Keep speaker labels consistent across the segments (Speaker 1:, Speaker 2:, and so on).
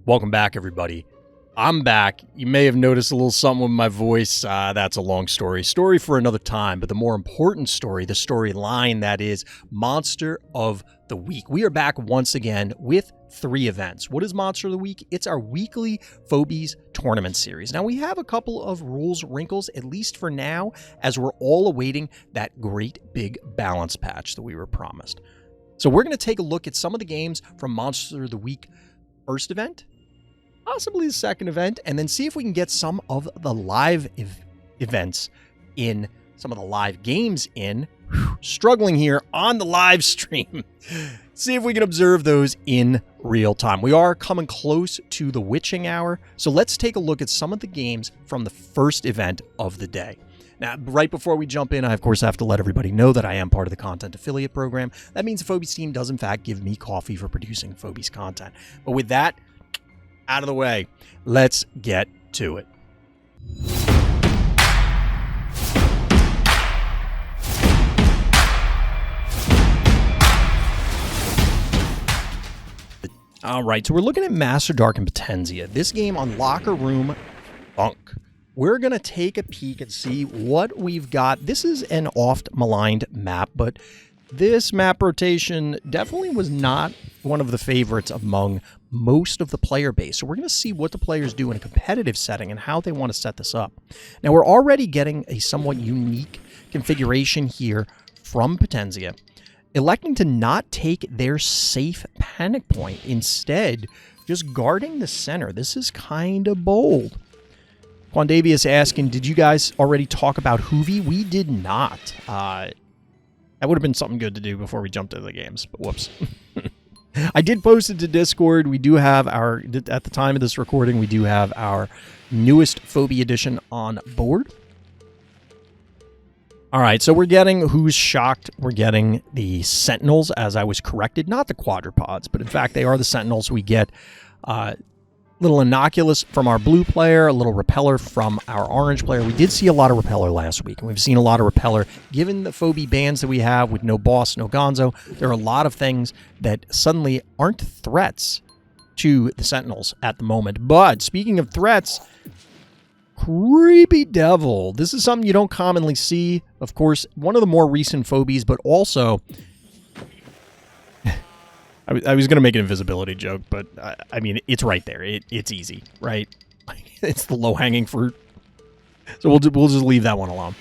Speaker 1: Welcome back, everybody. I'm back. You may have noticed a little something with my voice. That's a long story. Story for another time, but the more important story, the storyline, that is Monster of the Week. We are back once again with 3 events. What is Monster of the Week? It's our weekly Phobies tournament series. Now, we have a couple of rules wrinkles, at least for now, as we're all awaiting that great big balance patch that we were promised. So we're going to take a look at some of the games from Monster of the Week first event, possibly the second event, and then see if we can get some of the live events in, some of the live games in. Struggling here on the live stream. See if we can observe those in real time. We are coming close to the witching hour, so let's take a look at some of the games from the first event of the day. Now, right before we jump in, I, of course, have to let everybody know that I am part of the content affiliate program. That means the Phobies team does, in fact, give me coffee for producing Phobies content. But with that out of the way, let's get to it. All right, so we're looking at Master Dark and Potenza. This game on Locker Room Funk. We're going to take a peek and see what we've got. This is an oft-maligned map, but this map rotation definitely was not one of the favorites among most of the player base. So we're going to see what the players do in a competitive setting and how they want to set this up. Now, we're already getting a somewhat unique configuration here from Potenza, electing to not take their safe panic point. Instead, just guarding the center. This is kind of bold. Quandavius asking, did you guys already talk about Hoovy? We did not. That would have been something good to do before we jumped into the games, but whoops. I did post it to Discord. We do have our, at the time of this recording, we do have our newest Phobia edition on board. All right, so we're getting Who's Shocked. We're getting the Sentinels, as I was corrected. Not the quadrupods, but in fact, they are the Sentinels. We get little Innocuous from our blue player, a little Repeller from our orange player. We did see a lot of Repeller last week, and we've seen a lot of Repeller. Given the Phobie bans that we have with no boss, no Gonzo, there are a lot of things that suddenly aren't threats to the Sentinels at the moment. But speaking of threats, Creepy Devil. This is something you don't commonly see. Of course, one of the more recent Phobies, but also I was going to make an invisibility joke, but I mean, it's right there. It's easy, right? It's the low-hanging fruit. So we'll just leave that one alone.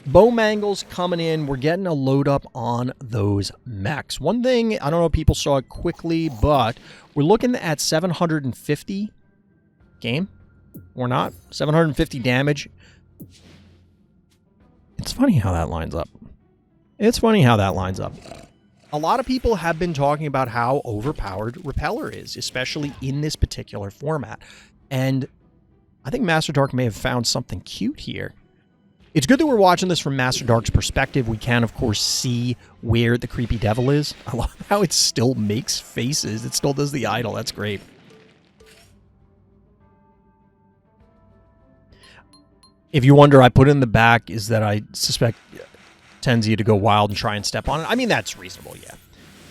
Speaker 1: Bow Mangles coming in. We're getting a load up on those mechs. One thing, I don't know if people saw it quickly, but we're looking at 750 game. Or not. 750 damage. It's funny how that lines up. It's funny how that lines up. A lot of people have been talking about how overpowered Repeller is, especially in this particular format. And I think Master Dark may have found something cute here. It's good that we're watching this from Master Dark's perspective. We can, of course, see where the Creepy Devil is. I love how it still makes faces. It still does the idol. That's great. If you wonder, I put in the back is that I suspect Tenzi to go wild and try and step on it. I mean, that's reasonable, yeah.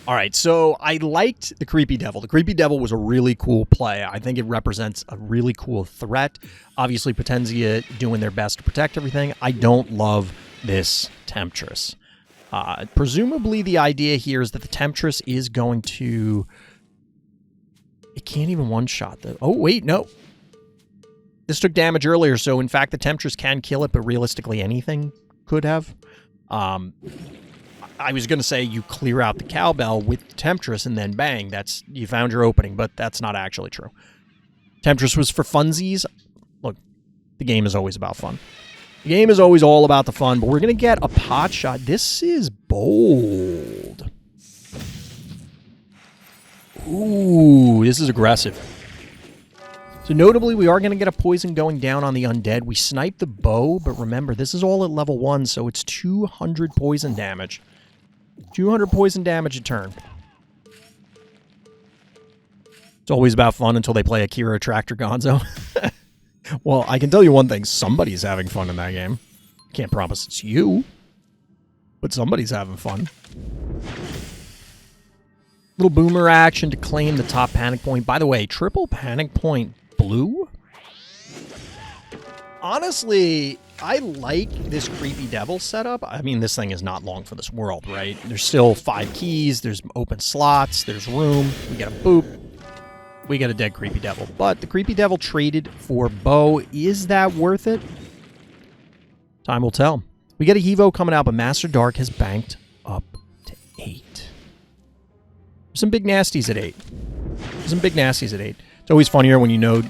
Speaker 1: All right, so I liked the Creepy Devil. The Creepy Devil was a really cool play. I think it represents a really cool threat. Obviously, Potenza doing their best to protect everything. I don't love this Temptress. Presumably, the idea here is that the Temptress is going to... It can't even one-shot the... Oh, wait, no. This took damage earlier, so in fact, the Temptress can kill it, but realistically, anything could have. I was going to say you clear out the cowbell with Temptress and then bang, you found your opening, but that's not actually true. Temptress was for funsies. Look, the game is always about fun. The game is always all about the fun, but we're going to get a pot shot. This is bold. Ooh, this is aggressive. So notably, we are going to get a poison going down on the undead. We snipe the bow, but remember, this is all at level 1, so it's 200 poison damage. 200 poison damage a turn. It's always about fun until they play Akira Tractor Gonzo. Well, I can tell you one thing. Somebody's having fun in that game. Can't promise it's you, but somebody's having fun. Little boomer action to claim the top panic point. By the way, triple panic point blue? Honestly, I like this creepy devil setup. I mean, this thing is not long for this world, right? There's still 5 keys, there's open slots, there's room, we get a boop, we get a dead creepy devil. But the creepy devil traded for bow. Is that worth it? Time will tell. We get a Hevo coming out, but Master Dark has banked up to 8. Some big nasties at 8. Some big nasties at 8. It's always funnier when you know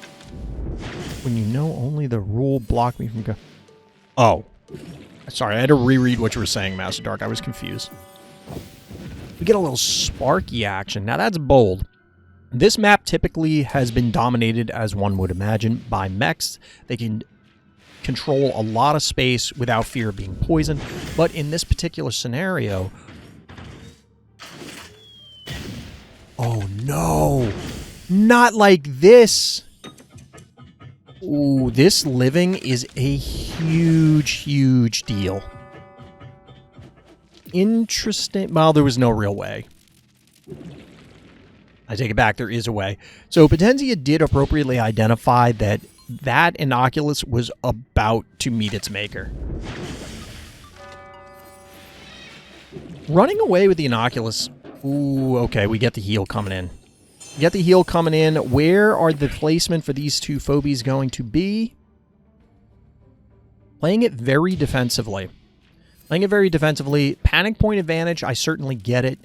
Speaker 1: only the rule block me from go. Oh. Sorry, I had to reread what you were saying, Master Dark. I was confused. We get a little Sparky action. Now that's bold. This map typically has been dominated, as one would imagine, by mechs. They can control a lot of space without fear of being poisoned. But in this particular scenario... Oh no! Not like this! Ooh, this living is a huge, huge deal. Interesting. Well, there was no real way. I take it back, there is a way. So Potenzia did appropriately identify that Inoculus was about to meet its maker. Running away with the Inoculus. Ooh, okay, we get the heal coming in. Get the heal coming in. Where are the placement for these two Phobies going to be? Playing it very defensively. Playing it very defensively. Panic point advantage, I certainly get it.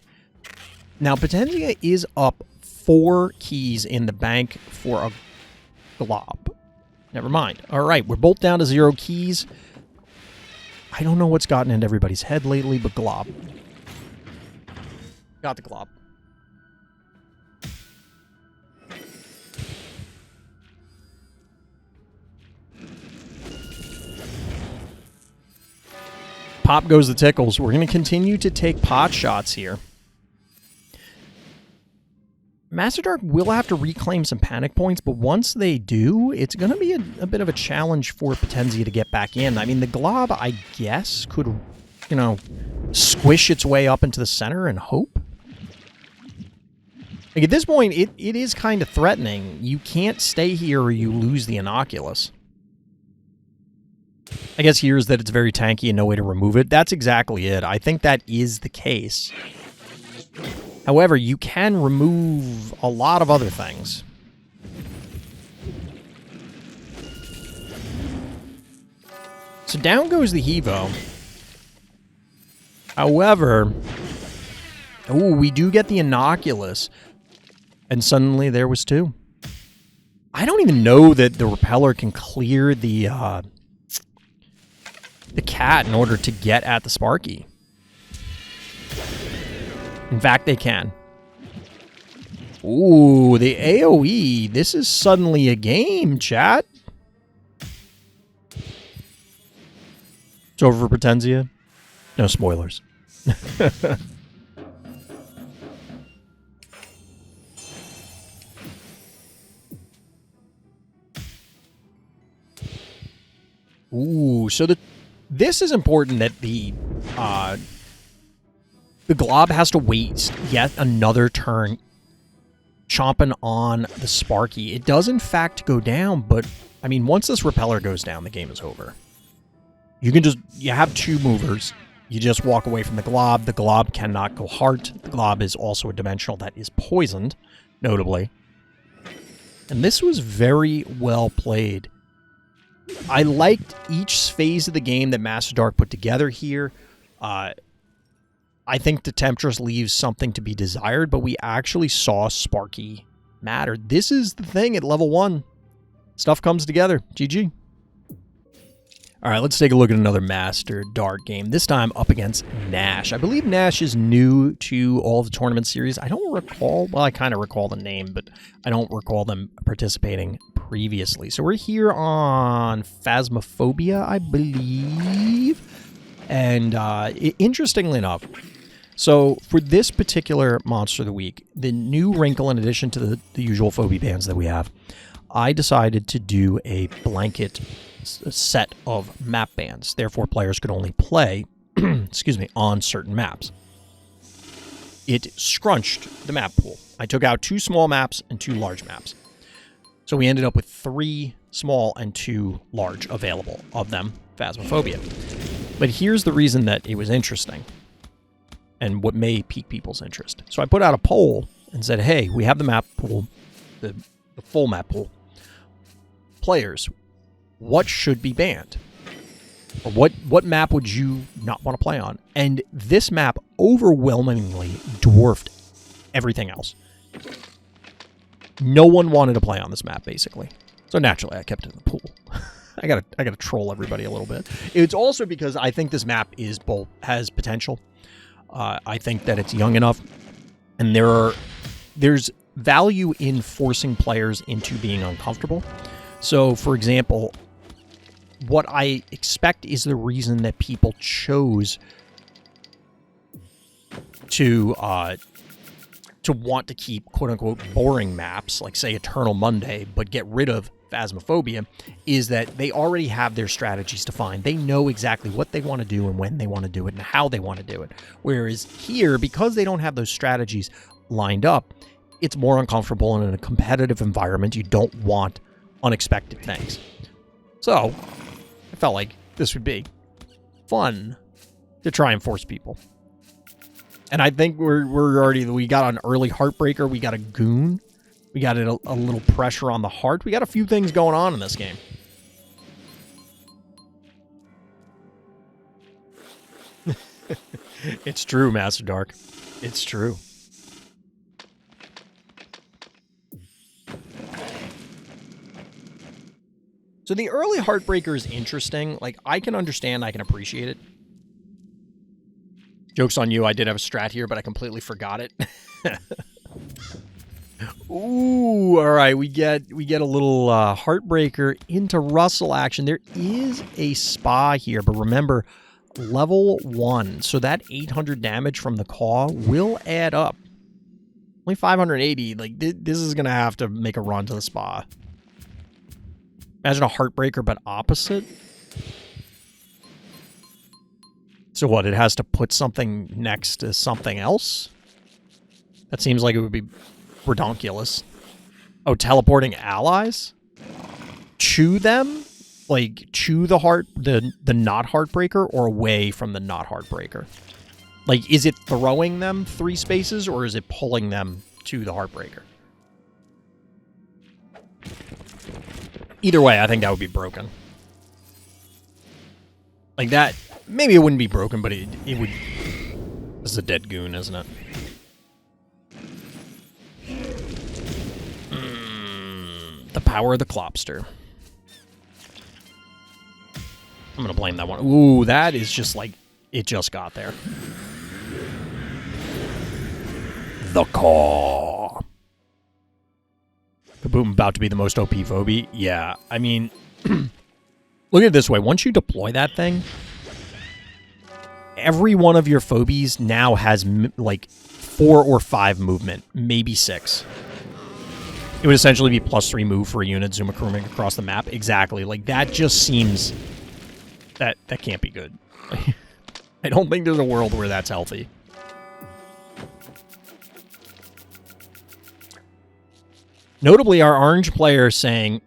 Speaker 1: Now, Potenzia is up 4 keys in the bank for a glob. Never mind. All right, we're both down to 0 keys. I don't know what's gotten into everybody's head lately, but glob. Got the glob. Pop goes the tickles. We're going to continue to take pot shots here. Master Dark will have to reclaim some panic points, but once they do, it's going to be a bit of a challenge for Potenzia to get back in. I mean, the glob, I guess, could, you know, squish its way up into the center and hope. Like, at this point, it is kind of threatening. You can't stay here or you lose the Inoculus. I guess here is that it's very tanky and no way to remove it. That's exactly it. I think that is the case. However, you can remove a lot of other things. So down goes the Hevo. However, ooh, we do get the Inoculus. And suddenly there was 2. I don't even know that the repeller can clear the cat in order to get at the Sparky. In fact, they can. Ooh, the AoE. This is suddenly a game, chat. It's over for Potenzia. No spoilers. Ooh, so this is important that the glob has to wait yet another turn chomping on the Sparky. It does, in fact, go down, but, I mean, once this repeller goes down, the game is over. You have 2 movers. You just walk away from the glob. The glob cannot go heart. The glob is also a dimensional that is poisoned, notably. And this was very well played. I liked each phase of the game that Master Dark put together here. I think the Temptress leaves something to be desired, but we actually saw Sparky matter. This is the thing at level 1. Stuff comes together. GG. All right, let's take a look at another Master Dark game, this time up against Nash. I believe Nash is new to all of the tournament series. I don't recall, well, I kind of recall the name, but I don't recall them participating previously. So we're here on Phasmophobia, I believe. And interestingly enough, so for this particular Monster of the Week, the new wrinkle in addition to the usual Phobie bands that we have, I decided to do a blanket set of map bans. Therefore, players could only play, excuse me, on certain maps. it scrunched the map pool. I took out 2 small maps and 2 large maps. So we ended up with 3 small and 2 large available, of them Phasmophobia. But here's the reason that it was interesting and what may pique people's interest. So I put out a poll and said, hey, we have the map pool, the full map pool. Players, what should be banned? Or what map would you not want to play on? And this map overwhelmingly dwarfed everything else. No one wanted to play on this map, basically. So naturally, I kept it in the pool. I gotta troll everybody a little bit. It's also because I think this map has potential. I think that it's young enough, and there's value in forcing players into being uncomfortable. So, for example, what I expect is the reason that people chose to want to keep quote-unquote boring maps, like, say, Eternal Monday, but get rid of Phasmophobia, is that they already have their strategies defined. They know exactly what they want to do and when they want to do it and how they want to do it. Whereas here, because they don't have those strategies lined up, it's more uncomfortable, and in a competitive environment, you don't want unexpected things. So, I felt like this would be fun to try and force people. And I think we got an early Heartbreaker, we got a Goon, we got a little pressure on the heart. We got a few things going on in this game. It's true, Master Dark. It's true. So the early Heartbreaker is interesting. Like, I can understand, I can appreciate it. Joke's on you, I did have a strat here, but I completely forgot it. Ooh, all right, we get a little Heartbreaker into Russell action. There is a spa here, but remember, level 1, so that 800 damage from the claw will add up. Only 580, like, this is going to have to make a run to the spa. Imagine a Heartbreaker, but opposite. So what, it has to put something next to something else? That seems like it would be redonkulous. Oh, teleporting allies? To them? Like, to the not Heartbreaker, or away from the not Heartbreaker? Like, is it throwing them 3 spaces, or is it pulling them to the Heartbreaker? Either way, I think that would be broken. Like that, maybe it wouldn't be broken, but it would... This is a dead Goon, isn't it? The power of the Clopster. I'm gonna blame that one. Ooh, that is just like, it just got there. The Caw. Kaboom, about to be the most OP Phobie. Yeah, I mean, look at it this way. Once you deploy that thing, every one of your Phobies now has, like, 4 or 5 movement, maybe 6. It would essentially be +3 move for a unit Zoomakruming across the map. Exactly. Like, that just seems... That can't be good. I don't think there's a world where that's healthy. Notably, our orange player saying,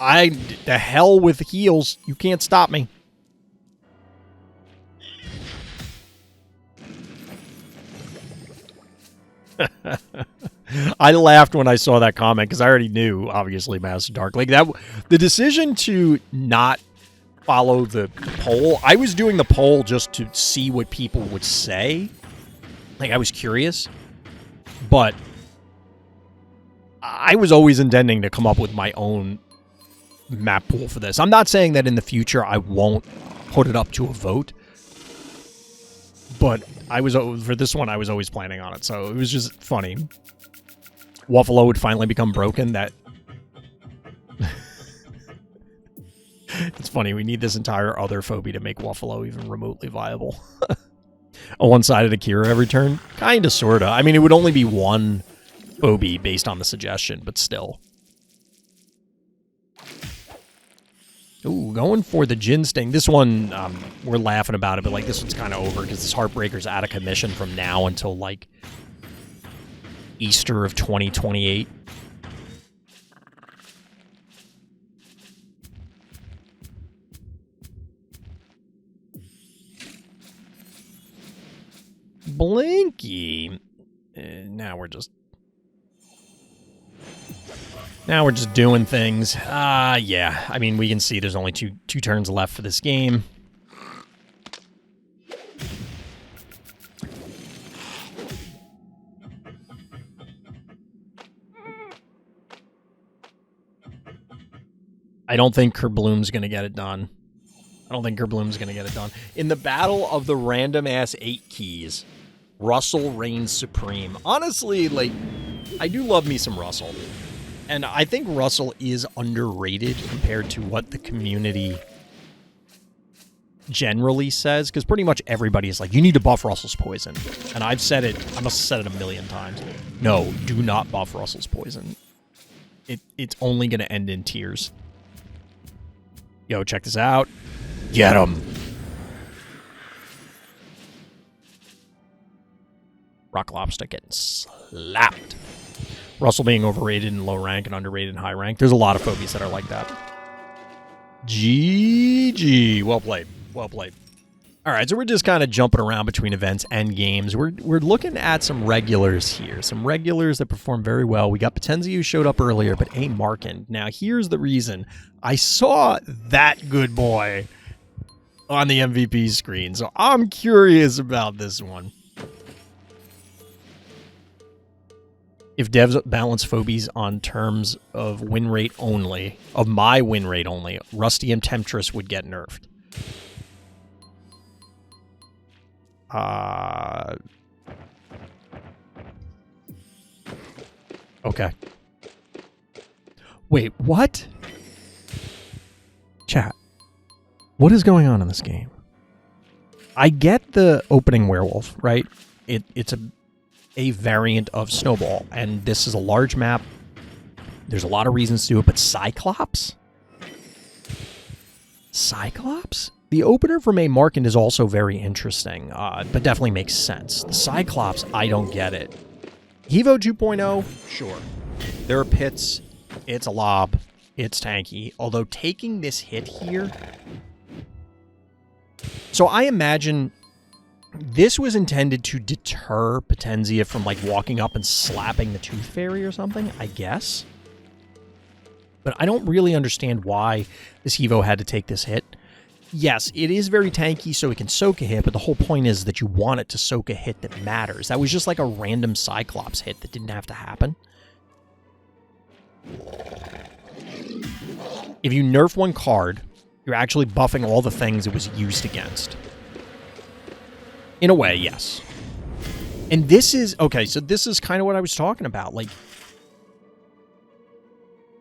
Speaker 1: the hell with heals, you can't stop me. I laughed when I saw that comment, because I already knew, obviously, Master Dark. Like, that, the decision to not follow the poll, I was doing the poll just to see what people would say. Like, I was curious. But I was always intending to come up with my own map pool for this. I'm not saying that in the future I won't put it up to a vote, but for this one, I was always planning on it, so it was just funny. Waffalo would finally become broken. That it's funny. We need this entire other Phobie to make Waffalo even remotely viable. A one-sided Akira every turn? Kinda, sorta. I mean, it would only be one Phobie based on the suggestion, but still. Ooh, going for the Gin Sting. This one, we're laughing about it, but like this one's kind of over because this Heartbreaker's out of commission from now until like Easter of 2028. Blinky. Now we're just doing things. Yeah. I mean, we can see there's only two turns left for this game. I don't think Kerbloom's going to get it done. In the battle of the random-ass 8 keys, Russell reigns supreme. Honestly, like, I do love me some Russell. And I think Russell is underrated compared to what the community generally says, because pretty much everybody is like, you need to buff Russell's poison. And I've said it, I must have said it a million times. No, do not buff Russell's poison. It's only going to end in tears. Yo, check this out. Get him. Rock Lobster getting slapped. Russell being overrated in low rank and underrated in high rank. There's a lot of phobies that are like that. GG. Well played. Well played. All right, so we're just kind of jumping around between events and games. We're looking at some regulars here. Some regulars that perform very well. We got Potenzi who showed up earlier, but A. Markin. Now, here's the reason. I saw that good boy on the MVP screen, so I'm curious about this one. If devs balance Phobies on terms of win rate only, of my win rate only, Rusty and Temptress would get nerfed. Okay. Wait, what? Chat. What is going on in this game? I get the opening werewolf, right? It's a variant of Snowball, and this is a large map. There's a lot of reasons to do it, but Cyclops? Cyclops? The opener from A. Markin is also very interesting, but definitely makes sense. The Cyclops, I don't get it. Evo 2.0, sure. There are pits, it's a lob, it's tanky, although taking this hit here... So I imagine this was intended to deter Potenzia from, like, walking up and slapping the Tooth Fairy or something, I guess. But I don't really understand why this Evo had to take this hit. Yes, it is very tanky, so it can soak a hit, but the whole point is that you want it to soak a hit that matters. That was just like a random Cyclops hit that didn't have to happen. If you nerf one card, you're actually buffing all the things it was used against. In a way, yes. And this is... Okay, so this is kind of what I was talking about. Like,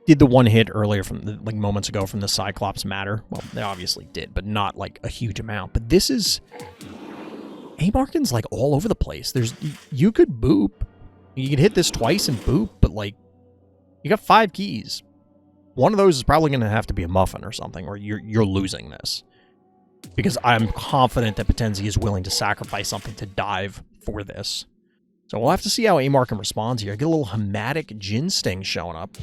Speaker 1: did the one hit earlier from the, like, moments ago from the Cyclops matter? Well, they obviously did, but not, like, a huge amount. But this is... A. Markin's, like, all over the place. There's... You could boop. You could hit this twice and boop, but, like, you got 5 keys. One of those is probably going to have to be a muffin or something, or you're losing this. Because I'm confident that Potenzi is willing to sacrifice something to dive for this. So we'll have to see how A. Markin responds here. I get a little hematic Gin Sting showing up.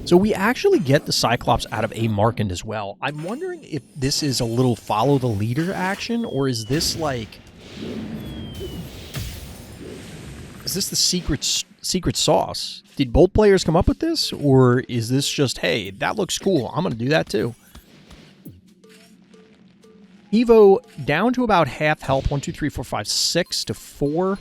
Speaker 1: So we actually get the Cyclops out of A. Markin as well. I'm wondering if this is a little follow the leader action, or is this like... Is this the secret sauce? Did both players come up with this? Or is this just, hey, that looks cool, I'm going to do that too? Evo down to about half health. 1, 2, 3, 4, 5, 6 to 4.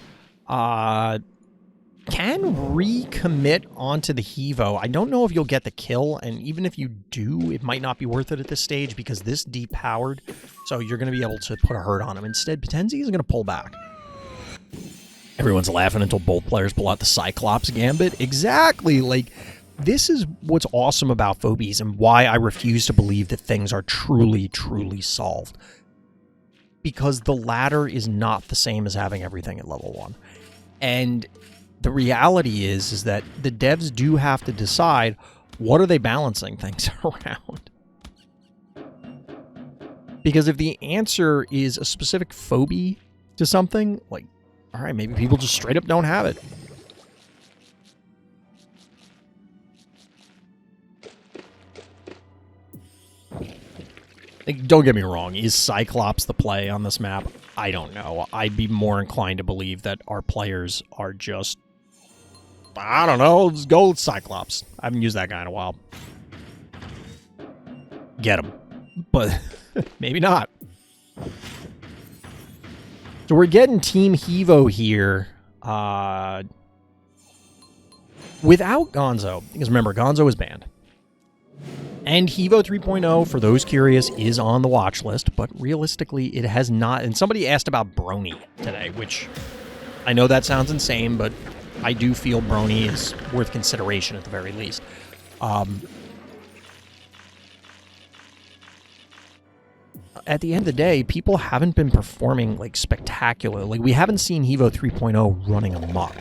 Speaker 1: Can recommit onto the Hevo. I don't know if you'll get the kill, and even if you do, it might not be worth it at this stage because this depowered, so you're going to be able to put a hurt on him. Instead, Potenzi is going to pull back. Everyone's laughing until both players pull out the Cyclops Gambit. Exactly! Like, this is what's awesome about Phobies and why I refuse to believe that things are truly, truly solved. Because the ladder is not the same as having everything at level 1. And the reality is that the devs do have to decide, what are they balancing things around? Because if the answer is a specific phobia to something, like, all right, maybe people just straight up don't have it. Like, don't get me wrong, is Cyclops the play on this map? I don't know. I'd be more inclined to believe that our players are just, I don't know, let's go with Cyclops. I haven't used that guy in a while. Get him. But maybe not. So we're getting Team Hevo here without Gonzo. Because remember, Gonzo is banned. And Hevo 3.0, for those curious, is on the watch list, but realistically, it has not. And somebody asked about Brony today, which I know that sounds insane, but I do feel Brony is worth consideration at the very least. At the end of the day, people haven't been performing like spectacular. Like, we haven't seen Hevo 3.0 running amok.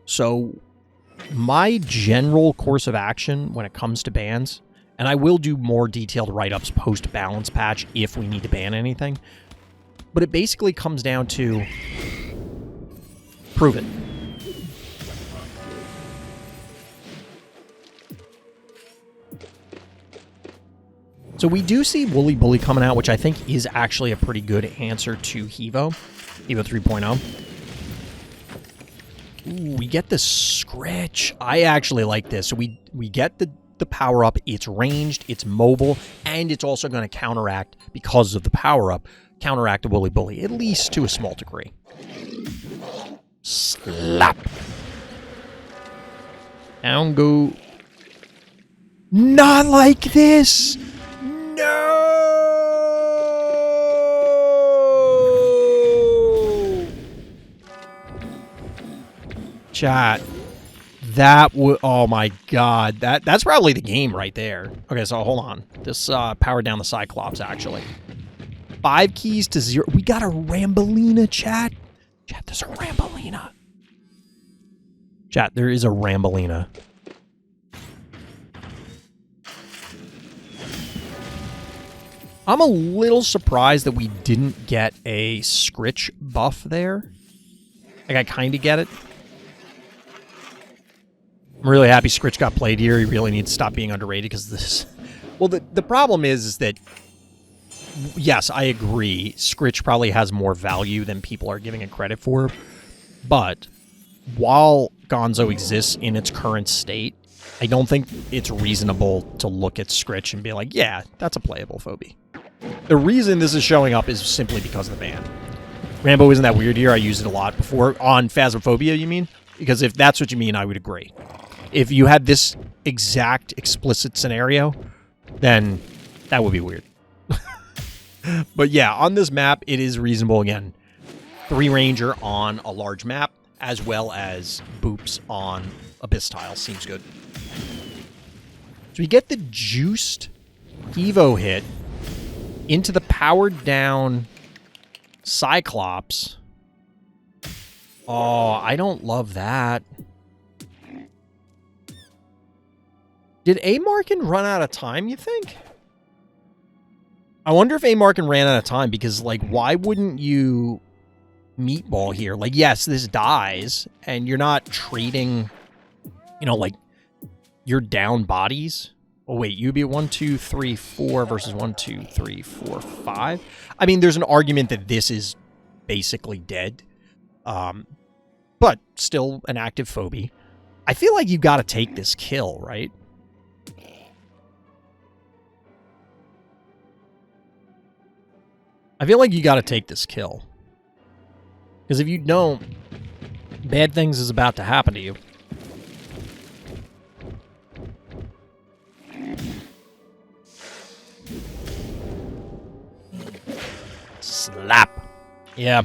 Speaker 1: So my general course of action when it comes to bans, and I will do more detailed write-ups post-balance patch if we need to ban anything, but it basically comes down to prove it. So we do see Wooly Bully coming out, which I think is actually a pretty good answer to Hevo 3.0. Ooh, we get the Scritch. I actually like this. So we get the power-up. It's ranged, it's mobile, and it's also going to counteract, because of the power-up, counteract a Wooly Bully, at least to a small degree. Slap. Down go. Not like this! No! Chat. That would, oh my god, that's probably the game right there. Okay, so hold on. This powered down the Cyclops, actually. 5 keys to 0. We got a Rambolina, chat. Chat, there's a Rambolina. Chat, there is a Rambolina. I'm a little surprised that we didn't get a Scritch buff there. Like, I kind of get it. I'm really happy Scritch got played here. He really needs to stop being underrated because this... Well, the problem is that... Yes, I agree. Scritch probably has more value than people are giving it credit for. But while Gonzo exists in its current state, I don't think it's reasonable to look at Scritch and be like, yeah, that's a playable phobia. The reason this is showing up is simply because of the ban. Rambo isn't that weird here. I used it a lot before. On Phasmophobia, you mean? Because if that's what you mean, I would agree. If you had this exact explicit scenario, then that would be weird. But yeah, on this map, it is reasonable. Again, 3 Ranger on a large map, as well as Boops on Abyss Tile. Seems good. So we get the juiced Evo hit into the powered down Cyclops. Oh, I don't love that. Did A-Markin run out of time, you think? I wonder if A-Markin ran out of time, because, like, why wouldn't you meatball here? Like, yes, this dies, and you're not trading, you know, like, you're down bodies. Oh, wait, you'd be 1, 2, 3, 4 versus 1, 2, 3, 4, 5. I mean, there's an argument that this is basically dead, but still an active phobia. I feel like you got to take this kill, right? I feel like you got to take this kill. Because if you don't, bad things is about to happen to you. Slap. Yeah.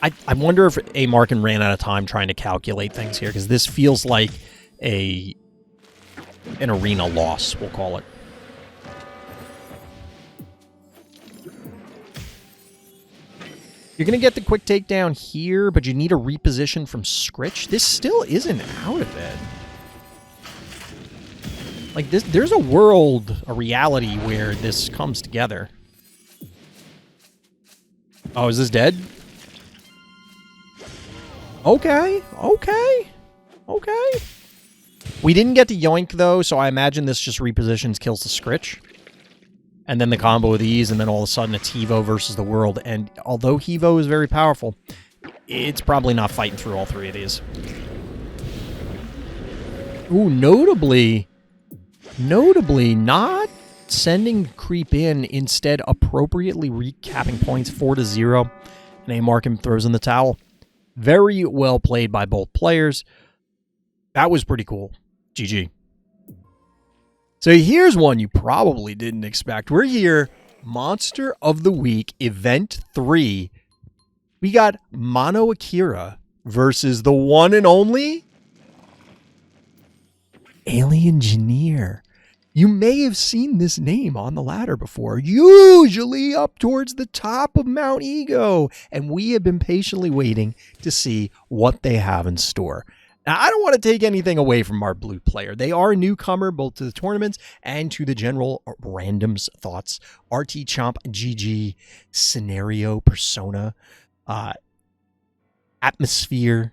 Speaker 1: I wonder if A-Markin ran out of time trying to calculate things here, because this feels like an arena loss, we'll call it. You're going to get the quick takedown here, but you need a reposition from Scritch. This still isn't out of it. Like, there's a world, a reality where this comes together. Oh, is this dead? Okay. We didn't get to Yoink, though, so I imagine this just repositions, kills the Scritch. And then the combo of these, and then all of a sudden it's Hevo versus the world. And although Hevo is very powerful, it's probably not fighting through all three of these. Ooh, notably not sending creep in, instead appropriately recapping points 4-0. And A-Markham throws in the towel. Very well played by both players. That was pretty cool. GG. So here's one you probably didn't expect. We're here, Monster of the Week, Event 3. We got Mono Akira versus the one and only Alien Engineer. You may have seen this name on the ladder before, usually up towards the top of Mount Ego, and we have been patiently waiting to see what they have in store. Now, I don't want to take anything away from our blue player. They are a newcomer both to the tournaments and to the general randoms thoughts. RT Chomp, GG, scenario, persona, atmosphere,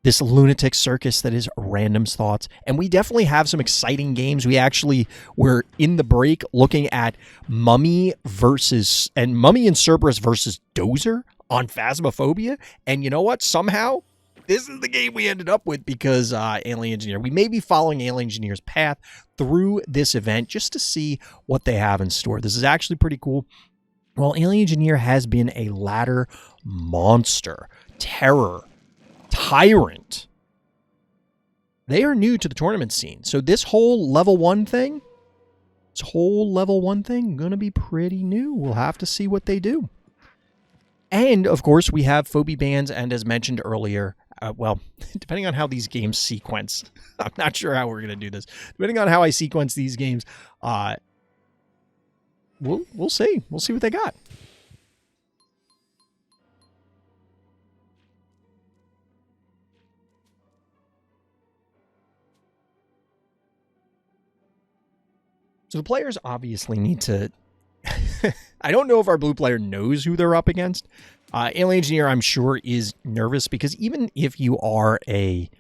Speaker 1: this lunatic circus that is randoms thoughts. And we definitely have some exciting games. We actually were in the break looking at Mummy and Cerberus versus Dozer on Phasmophobia. And you know what? Somehow, this is the game we ended up with because Alien Engineer. We may be following Alien Engineer's path through this event just to see what they have in store. This is actually pretty cool. Well, Alien Engineer has been a ladder monster, terror, tyrant. They are new to the tournament scene. So this whole level one thing, gonna be pretty new. We'll have to see what they do. And, of course, we have Phobie bans, and as mentioned earlier, well, depending on how these games sequence, I'm not sure how we're going to do this. Depending on how I sequence these games, we'll see. We'll see what they got. So the players obviously need to... I don't know if our blue player knows who they're up against. Alien Engineer, I'm sure, is nervous because even if you are a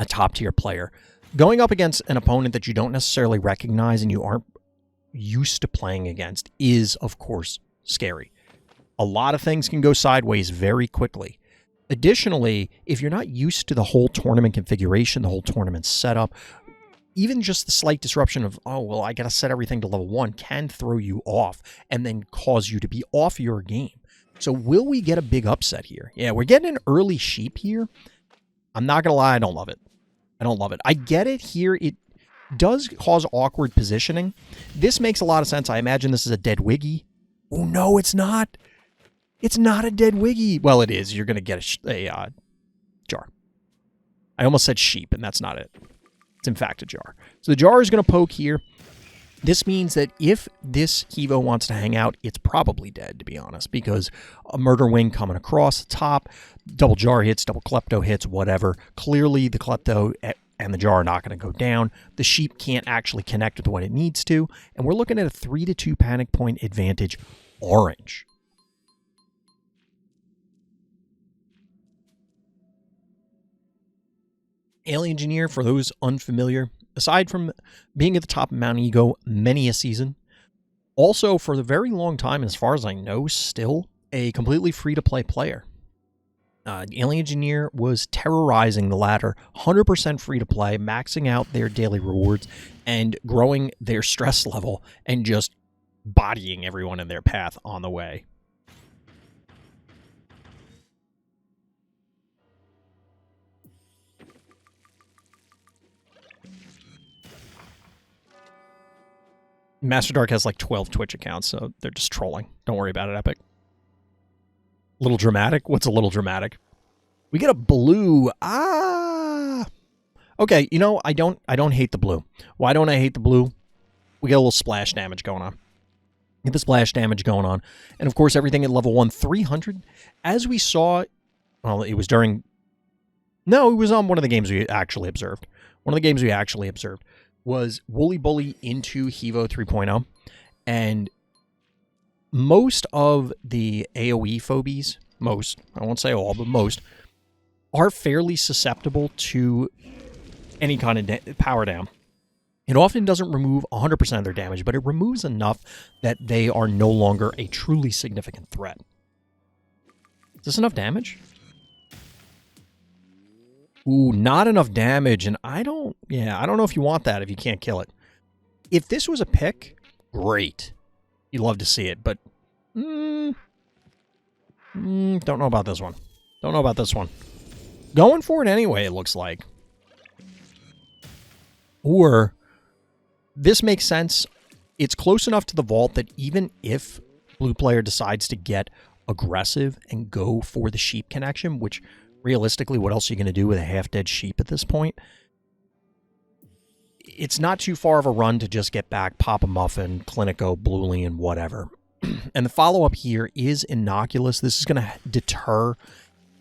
Speaker 1: top-tier player, going up against an opponent that you don't necessarily recognize and you aren't used to playing against is, of course, scary. A lot of things can go sideways very quickly. Additionally, if you're not used to the whole tournament configuration, the whole tournament setup, even just the slight disruption of, oh, well, I got to set everything to level 1 can throw you off and then cause you to be off your game. So will we get a big upset here? Yeah, we're getting an early sheep here. I'm not going to lie, I don't love it. I get it here. It does cause awkward positioning. This makes a lot of sense. I imagine this is a dead Wiggy. Oh, no, it's not. It's not a dead Wiggy. Well, it is. You're going to get a jar. I almost said sheep, and that's not it. It's in fact a jar. So the jar is going to poke here. This means that if this Hevo wants to hang out, it's probably dead, to be honest, because a murder wing coming across the top, double jar hits, double klepto hits, whatever. Clearly the klepto and the jar are not going to go down. The sheep can't actually connect with what it needs to, and we're looking at a 3-2 panic point advantage orange. Alien Engineer, for those unfamiliar, aside from being at the top of Mount Ego many a season, also for the very long time, as far as I know, still a completely free-to-play player. Alien Engineer was terrorizing the ladder, 100% free-to-play, maxing out their daily rewards, and growing their stress level, and just bodying everyone in their path on the way. Master Dark has like 12 Twitch accounts, so they're just trolling. Don't worry about it, Epic. Little dramatic? What's a little dramatic? We get a blue. Ah! Okay, you know, I don't hate the blue. Why don't I hate the blue? We get a little splash damage going on. Get the splash damage going on. And of course, everything at level 1, 300. As we saw, well, it was during... No, it was on one of the games we actually observed. One of the games we actually observed was Wooly Bully into Hevo 3.0. And most of the AoE phobies, most, I won't say all, but most, are fairly susceptible to any kind of power down. It often doesn't remove 100% of their damage, but it removes enough that they are no longer a truly significant threat. Is this enough damage? Ooh, not enough damage, and I don't know if you want that if you can't kill it. If this was a pick, great. You'd love to see it, but don't know about this one. Don't know about this one. Going for it anyway, it looks like. Or... this makes sense. It's close enough to the vault that even if blue player decides to get aggressive and go for the sheep connection, which realistically, what else are you going to do with a half-dead sheep at this point? It's not too far of a run to just get back, pop a muffin, Clinico, Bluelian, whatever. And the follow-up here is innocuous. This is going to deter...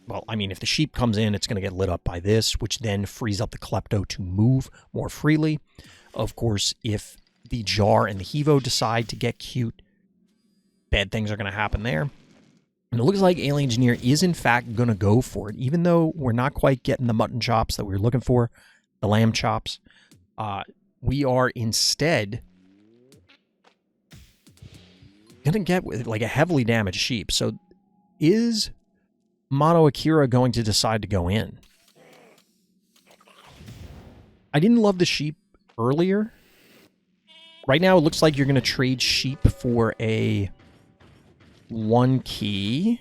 Speaker 1: well, I mean, if the sheep comes in, it's going to get lit up by this, which then frees up the Klepto to move more freely. Of course, if the Jar and the Hevo decide to get cute, bad things are going to happen there. And it looks like Alien Engineer is, in fact, going to go for it. Even though we're not quite getting the mutton chops that we were looking for, the lamb chops, we are instead going to get like a heavily damaged sheep. So is Mono Akira going to decide to go in? I didn't love the sheep earlier. Right now, it looks like you're going to trade sheep for a 1 key.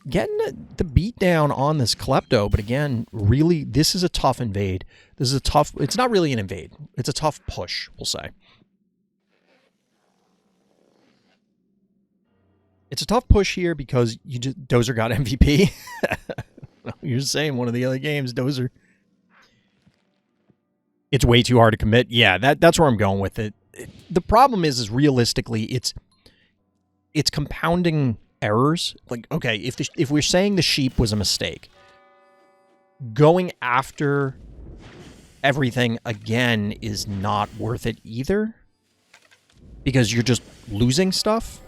Speaker 1: Getting the beat down on this Klepto, but again, really, this is a tough invade. This is a tough... it's not really an invade. It's a tough push, we'll say. It's a tough push here because you just, Dozer got MVP. You're saying one of the other games, Dozer... it's way too hard to commit. Yeah, that's where I'm going with it. The problem is realistically, it's compounding errors. Like, okay, if we're saying the sheep was a mistake, going after everything again is not worth it either, because you're just losing stuff.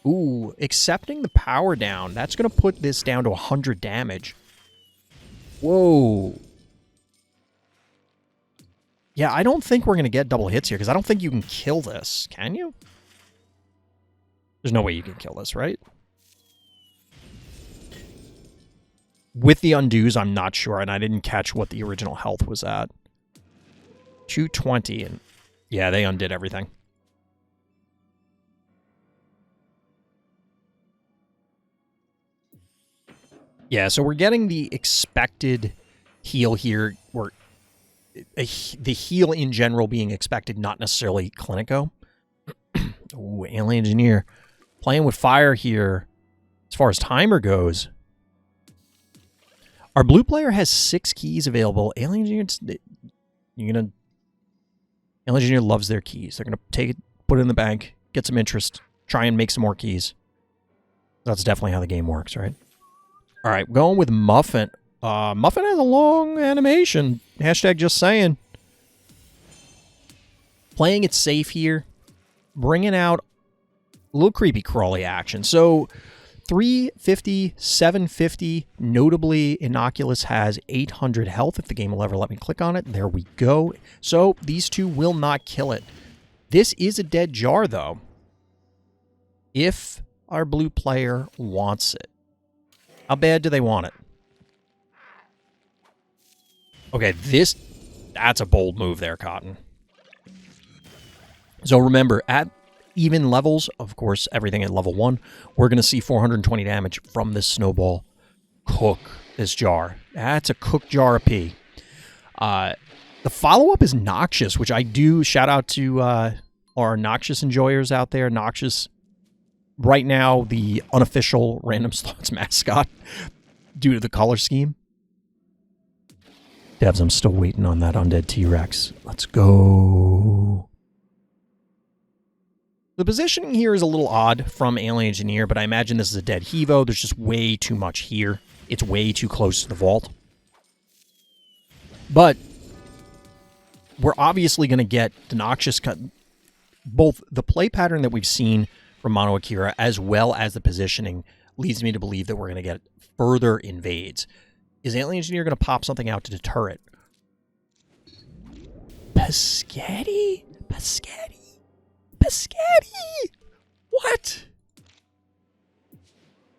Speaker 1: Ooh, accepting the power down. That's going to put this down to 100 damage. Whoa. Yeah, I don't think we're going to get double hits here, because I don't think you can kill this. Can you? There's no way you can kill this, right? With the undos, I'm not sure, and I didn't catch what the original health was at. 220, and yeah, they undid everything. Yeah, so we're getting the expected heal here, or the heal in general being expected, not necessarily Clinico. Ooh, Alien Engineer. Playing with fire here as far as timer goes. Our blue player has 6 keys available. Alien Engineer, Alien Engineer loves their keys. They're going to take it, put it in the bank, get some interest, try and make some more keys. That's definitely how the game works, right? All right, going with Muffin. Muffin has a long animation. Hashtag just saying. Playing it safe here. Bringing out a little creepy crawly action. So 350, 750. Notably, Innocuous has 800 health. If the game will ever let me click on it. There we go. So these two will not kill it. This is a dead jar, though. If our blue player wants it. How bad do they want it? Okay, that's a bold move there, Cotton. So remember, at even levels, of course, everything at level 1, we're going to see 420 damage from this snowball. Cook this jar. That's a cooked jar of pee. The follow-up is Noxious, which I do shout out to our Noxious enjoyers out there. Noxious, right now, the unofficial Random Slots mascot due to the color scheme. Devs, I'm still waiting on that undead T-Rex. Let's go. The positioning here is a little odd from Alien Engineer, but I imagine this is a dead Hevo. There's just way too much here. It's way too close to the vault. But we're obviously going to get the Noxious cut. Both the play pattern that we've seen from Mono Akira as well as the positioning leads me to believe that we're going to get further invades. Is Alien Engineer going to pop something out to deter it? Pescetti? Pescetti? Pescetti! What?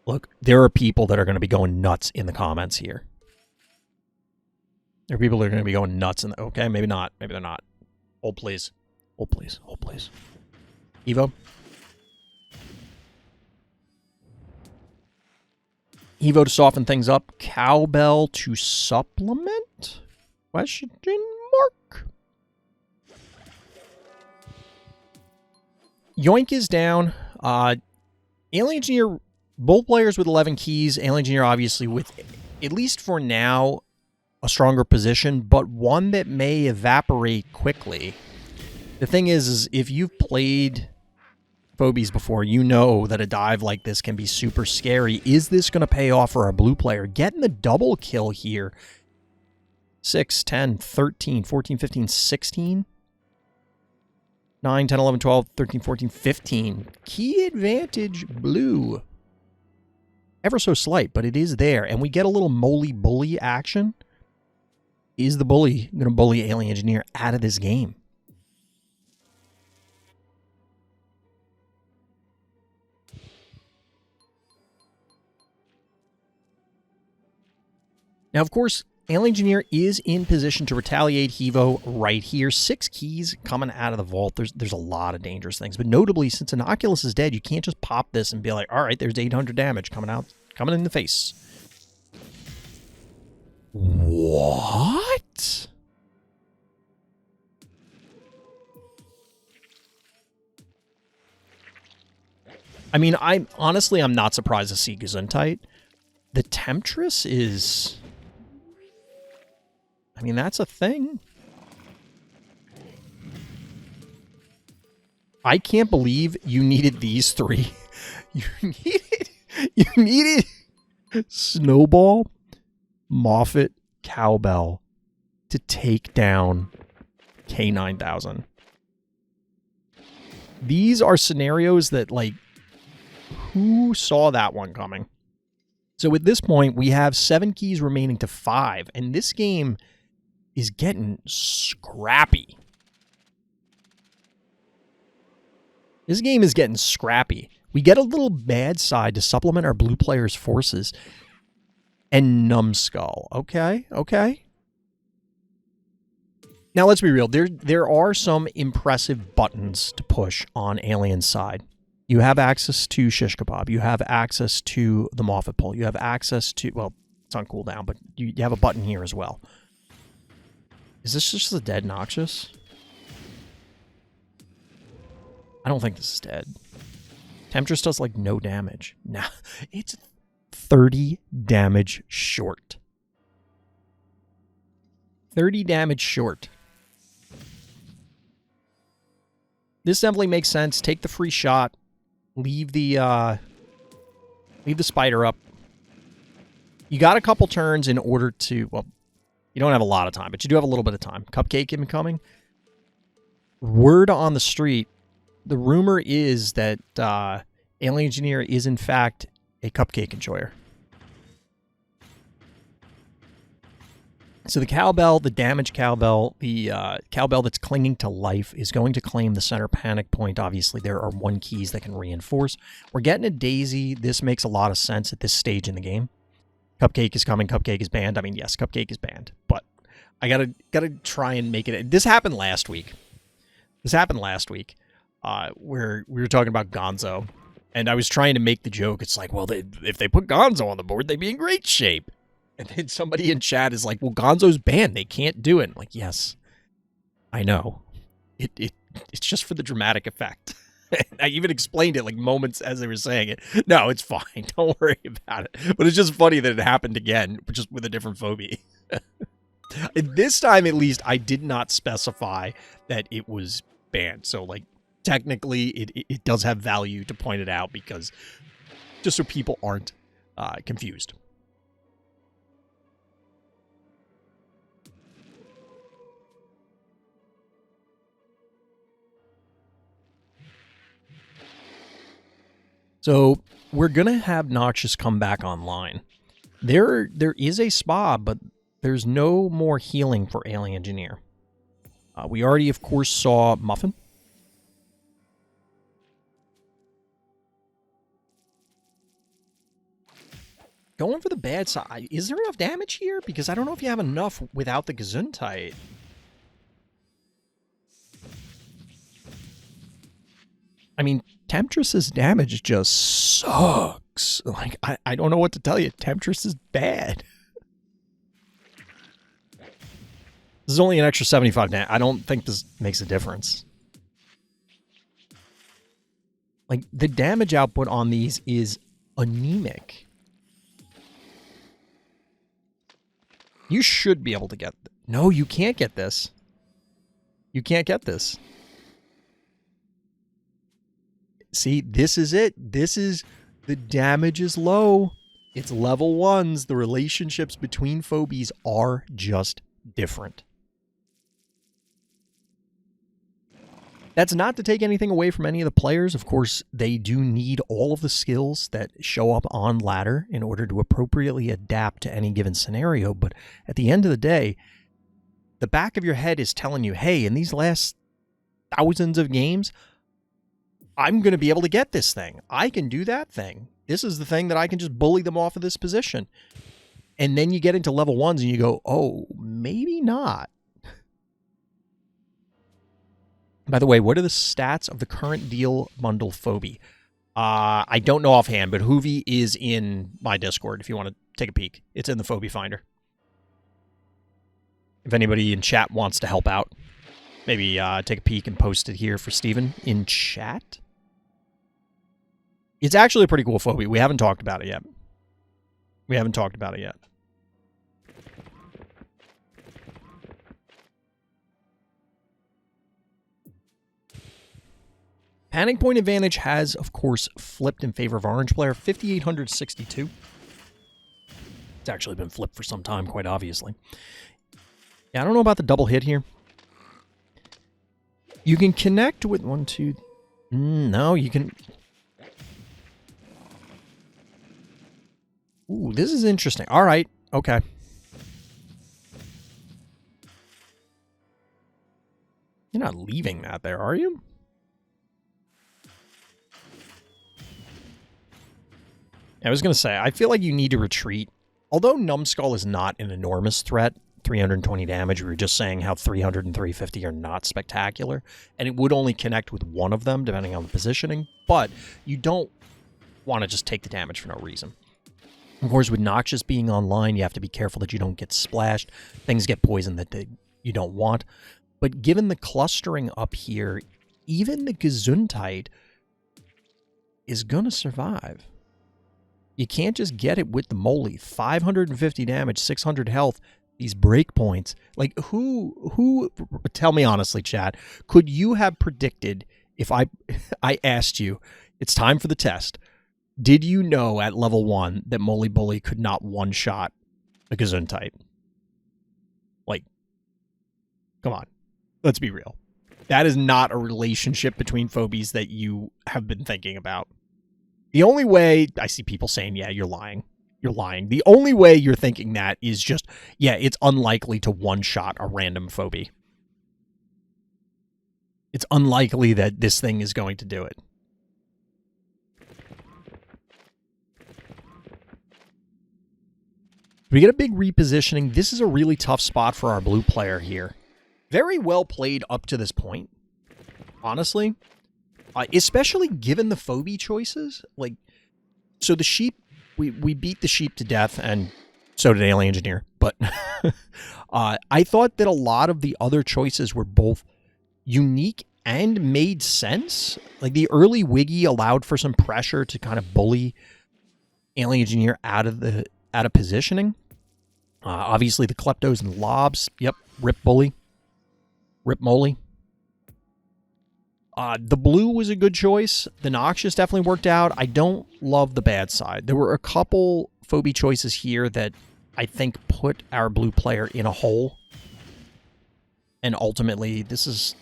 Speaker 1: Look, there are people that are going to be going nuts in the comments here. There are people that are going to be going nuts in the... Okay, maybe not. Maybe they're not. Hold, please. Hold, please. Hold, please. Evo? Evo to soften things up. Cowbell to supplement? Question mark? Yoink is down. Alien Engineer, both players with 11 keys. Alien Engineer obviously with, at least for now, a stronger position, but one that may evaporate quickly. The thing is if you've played Phobies before, you know that a dive like this can be super scary. Is this going to pay off for our blue player? Getting the double kill here. 6, 10, 13, 14, 15, 16. 9, 10, 11, 12, 13, 14, 15. Key advantage blue. Ever so slight, but it is there. And we get a little moly bully action. Is the bully going to bully Alien Engineer out of this game? Now, of course, Alien Engineer is in position to retaliate Hevo right here. 6 keys coming out of the vault. There's a lot of dangerous things. But notably, since Inoculus is dead, you can't just pop this and be like, all right, there's 800 damage coming in the face. What? I mean, I'm not surprised to see Gesundheit. The Temptress is... I mean, that's a thing. I can't believe you needed these 3. You needed Snowball, Moffat, Cowbell to take down K9000. These are scenarios that, like, who saw that one coming? So at this point, we have 7 keys remaining to 5, and this game is getting scrappy. This game is getting scrappy. We get a little bad side to supplement our blue player's forces. And Numbskull. Okay, okay. Now, let's be real. There are some impressive buttons to push on Alien's side. You have access to Shish Kebab. You have access to the Moffat Pull. You have access to... Well, it's on cooldown, but you have a button here as well. Is this just a dead Noxious? I don't think this is dead. Temptress does, like, no damage. Nah, it's 30 damage short. 30 damage short. This definitely makes sense. Take the free shot. Leave the spider up. You got a couple turns in order to... Well, you don't have a lot of time, but you do have a little bit of time. Cupcake incoming. Word on the street. The rumor is that Alien Engineer is, in fact, a cupcake enjoyer. So the cowbell, the damaged cowbell, the cowbell that's clinging to life is going to claim the center panic point. Obviously, there are 1 keys that can reinforce. We're getting a daisy. This makes a lot of sense at this stage in the game. Cupcake is coming. Cupcake is banned. I mean, yes, Cupcake is banned, but I gotta try and make it. This happened last week. Where we were talking about Gonzo, and I was trying to make the joke. It's like, well, if they put Gonzo on the board, they'd be in great shape. And then somebody in chat is like, well, Gonzo's banned. They can't do it. I'm like, yes, I know. It's just for the dramatic effect. I even explained it like moments as they were saying it. No, it's fine. Don't worry about it. But it's just funny that it happened again, just with a different phobia. This time, at least, I did not specify that it was banned. So, like, technically it does have value to point it out, because just so people aren't confused. So we're going to have Noxious come back online. There is a spa, but there's no more healing for Alien Engineer. We already, of course, saw Muffin. Going for the bad side. Is there enough damage here? Because I don't know if you have enough without the Gesundheit. I mean, Temptress's damage just sucks. Like, I don't know what to tell you. Temptress is bad. This is only an extra 75 damage. I don't think this makes a difference. Like, the damage output on these is anemic. You should be able to get... No, you can't get this. You can't get this. See, this is it. This is... The damage is low. It's level 1s. The relationships between Phobies are just different. That's not to take anything away from any of the players. Of course, they do need all of the skills that show up on ladder in order to appropriately adapt to any given scenario. But at the end of the day, the back of your head is telling you, hey, in these last thousands of games, I'm going to be able to get this thing. I can do that thing. This is the thing that I can just bully them off of this position. And then you get into level 1s and you go, oh, maybe not. By the way, what are the stats of the current deal bundle Phobie? I don't know offhand, but Hoovy is in my Discord if you want to take a peek. It's in the Phobie Finder. If anybody in chat wants to help out, maybe take a peek and post it here for Steven in chat. It's actually a pretty cool Phobie. We haven't talked about it yet. Panic point advantage has, of course, flipped in favor of orange player, 5,862. It's actually been flipped for some time, quite obviously. Yeah, I don't know about the double hit here. You can connect with 1, 2... No, you can... Ooh, this is interesting. All right, okay. You're not leaving that there, are you? I was going to say, I feel like you need to retreat. Although Numbskull is not an enormous threat, 320 damage, we were just saying how 300 and 350 are not spectacular, and it would only connect with one of them, depending on the positioning, but you don't want to just take the damage for no reason. Of course, with Noxious being online, you have to be careful that you don't get splashed. Things get poisoned that you don't want. But given the clustering up here, even the Gesundheit is going to survive. You can't just get it with the moly. 550 damage, 600 health, these breakpoints. Like, who, tell me honestly, chat, could you have predicted if I asked you, it's time for the test, did you know at level 1 that Moly Bully could not one-shot a Gesundheit? Like, come on. Let's be real. That is not a relationship between Phobies that you have been thinking about. The only way, I see people saying, yeah, you're lying. You're lying. The only way you're thinking that is just, yeah, it's unlikely to one-shot a random Phobie. It's unlikely that this thing is going to do it. We get a big repositioning. This is a really tough spot for our blue player here. Very well played up to this point, honestly. Especially given the Phobie choices. Like, so the sheep, we beat the sheep to death, and so did Alien Engineer. But I thought that a lot of the other choices were both unique and made sense. Like, the early Wiggy allowed for some pressure to kind of bully Alien Engineer out of positioning. Obviously, the Kleptos and Lobs. Yep, Rip Bully. Rip Moly. The blue was a good choice. The noxious definitely worked out. I don't love the bad side. There were a couple phobie choices here that I think put our blue player in a hole. And ultimately, this is...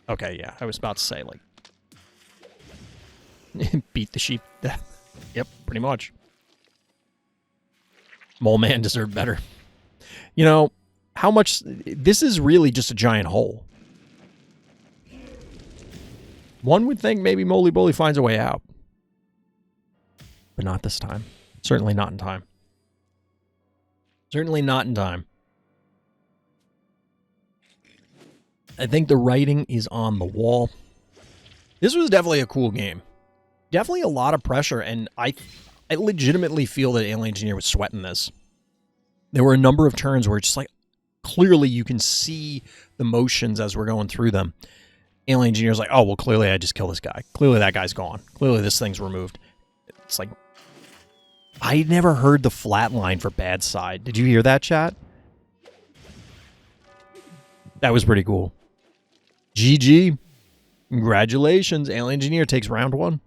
Speaker 1: Okay, yeah, I was about to say, like... beat the sheep to death. Yep, pretty much. Mole Man deserved better. You know, how much... This is really just a giant hole. One would think maybe Moly Bully finds a way out. But not this time. Certainly not in time. Certainly not in time. I think the writing is on the wall. This was definitely a cool game. Definitely a lot of pressure, and I legitimately feel that Alien Engineer was sweating this. There were a number of turns where it's just like, clearly you can see the motions as we're going through them. Alien Engineer's like, oh, well, clearly I just killed this guy. Clearly that guy's gone. Clearly this thing's removed. It's like, I never heard the flat line for bad side. Did you hear that, chat? That was pretty cool. GG. Congratulations. Alien Engineer takes round 1.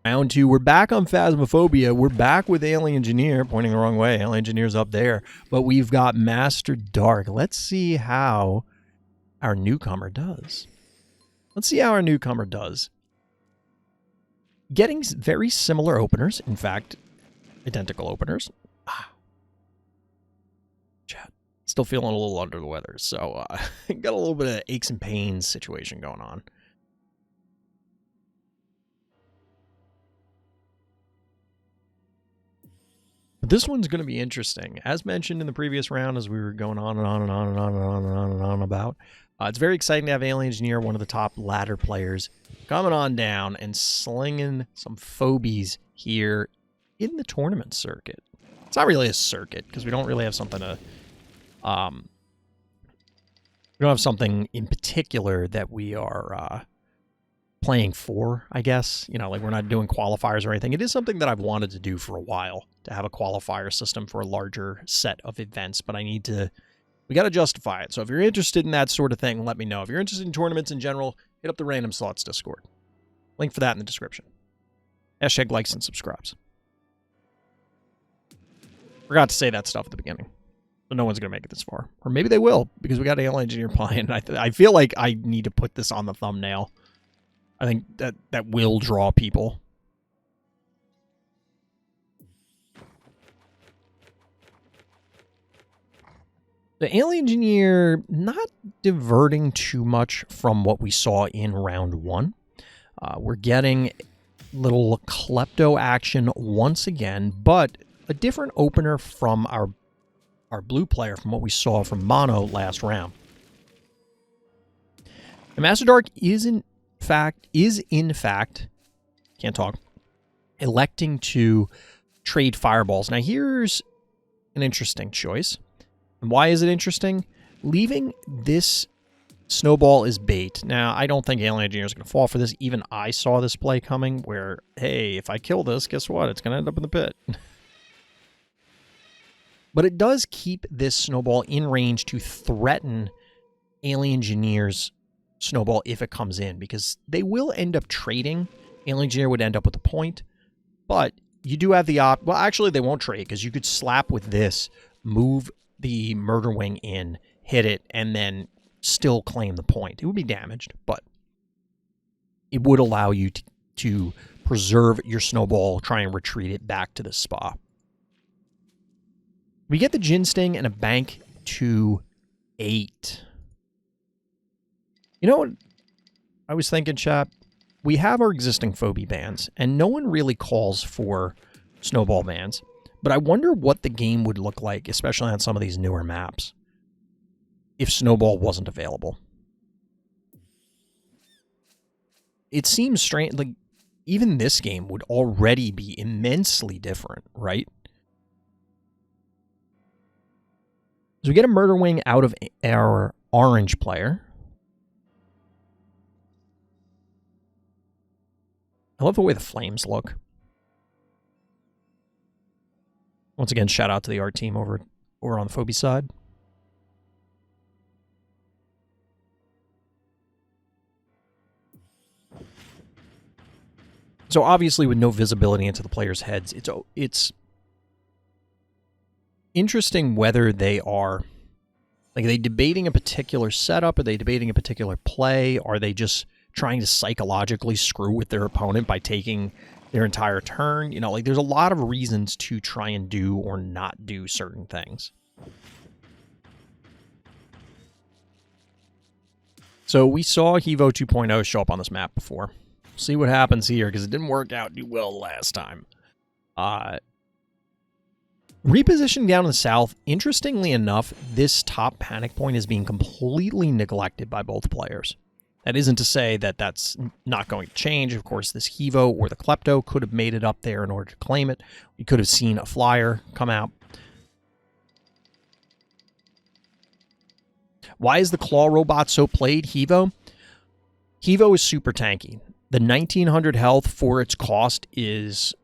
Speaker 1: Round 2. We're back on Phasmophobia. We're back with Alien Engineer. Pointing the wrong way. Alien Engineer's up there. But we've got Master Dark. Let's see how our newcomer does. Let's see how our newcomer does. Getting very similar openers. In fact, identical openers. Chat. Still feeling a little under the weather. So, got a little bit of aches and pains situation going on. But this one's going to be interesting. As mentioned in the previous round, as we were going on and on and on and on and on and on and on about, it's very exciting to have Alien Engineer, one of the top ladder players, coming on down and slinging some phobies here in the tournament circuit. It's not really a circuit because we don't really have something to... we don't have something in particular that we are playing for, I guess. You know, like we're not doing qualifiers or anything. It is something that I've wanted to do for a while, to have a qualifier system for a larger set of events, but I need to... We got to justify it. So if you're interested in that sort of thing, let me know. If you're interested in tournaments in general, hit up the Random Slots Discord. Link for that in the description. Hashtag likes and subscribes. Forgot to say that stuff at the beginning. But no one's going to make it this far. Or maybe they will, because we got Alien Engineer playing. I feel like I need to put this on the thumbnail. I think that will draw people. The Alien Engineer not diverting too much from what we saw in round 1. We're getting little klepto action once again, but a different opener from our blue player from what we saw from Mono last round. The Master Dark is in fact can't talk, electing to trade fireballs. Now here's an interesting choice. And why is it interesting? Leaving this snowball as bait. Now, I don't think Alien Engineer is going to fall for this. Even I saw this play coming where, hey, if I kill this, guess what? It's going to end up in the pit. But it does keep this snowball in range to threaten Alien Engineer's snowball if it comes in, because they will end up trading. Alien Engineer would end up with a point, but you do have the well, actually, they won't trade, because you could slap with this, move the murder wing in, hit it, and then still claim the point. It would be damaged, but it would allow you to preserve your snowball, try and retreat it back to the spa. We get the Gin Sting and a bank to 8. You know what I was thinking, chat? We have our existing phobie bans, and no one really calls for snowball bans. But I wonder what the game would look like, especially on some of these newer maps, if Snowball wasn't available. It seems strange, like, even this game would already be immensely different, right? So we get a Murder Wing out of our orange player. I love the way the flames look. Once again, shout out to the art team over on the Phobie side. So obviously with no visibility into the players' heads, it's interesting whether they are, like, are they debating a particular setup? Are they debating a particular play? Are they just trying to psychologically screw with their opponent by taking their entire turn? You know, like, there's a lot of reasons to try and do or not do certain things. So we saw Hevo 2.0 show up on this map before. See what happens here, because it didn't work out too well last time. Repositioning down in the south, interestingly enough, this top panic point is being completely neglected by both players. That isn't to say that that's not going to change. Of course, this Hevo or the Klepto could have made it up there in order to claim it. We could have seen a flyer come out. Why is the Claw Robot so played, Hevo? Hevo is super tanky. The 1900 health for its cost is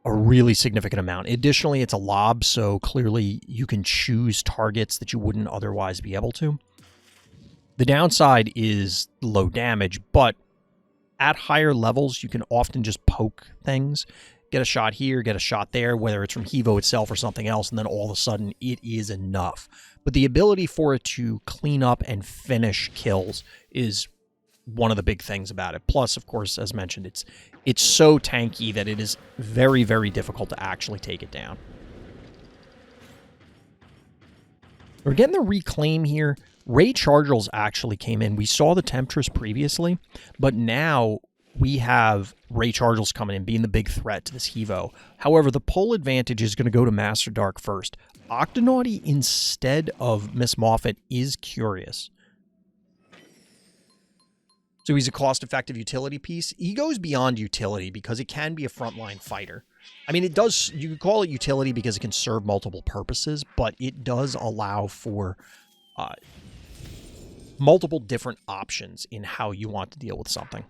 Speaker 1: a really significant amount. Additionally, it's a lob, so clearly you can choose targets that you wouldn't otherwise be able to. The downside is low damage, but at higher levels, you can often just poke things. Get a shot here, get a shot there, whether it's from Hevo itself or something else, and then all of a sudden it is enough. But the ability for it to clean up and finish kills is one of the big things about it. Plus, of course, as mentioned, it's so tanky that it is very, very difficult to actually take it down. We're getting the reclaim here. Ray Chargels actually came in. We saw the Temptress previously, but now we have Ray Chargels coming in, being the big threat to this Hevo. However, the pull advantage is going to go to Master Dark first. Octonaughty instead of Miss Moffat is curious. So he's a cost-effective utility piece. He goes beyond utility because it can be a frontline fighter. I mean, it does, you could call it utility because it can serve multiple purposes, but it does allow for multiple different options in how you want to deal with something.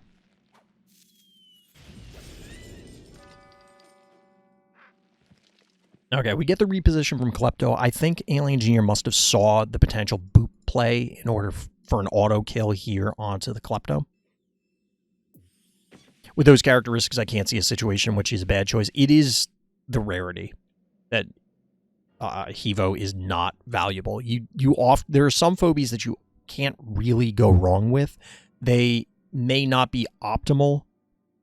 Speaker 1: Okay, we get the reposition from Klepto. I think Alien Engineer must have saw the potential boop play in order for an auto kill here onto the Klepto. With those characteristics, I can't see a situation in which he's a bad choice. It is the rarity that Hevo is not valuable. There are some phobies that you can't really go wrong with. They may not be optimal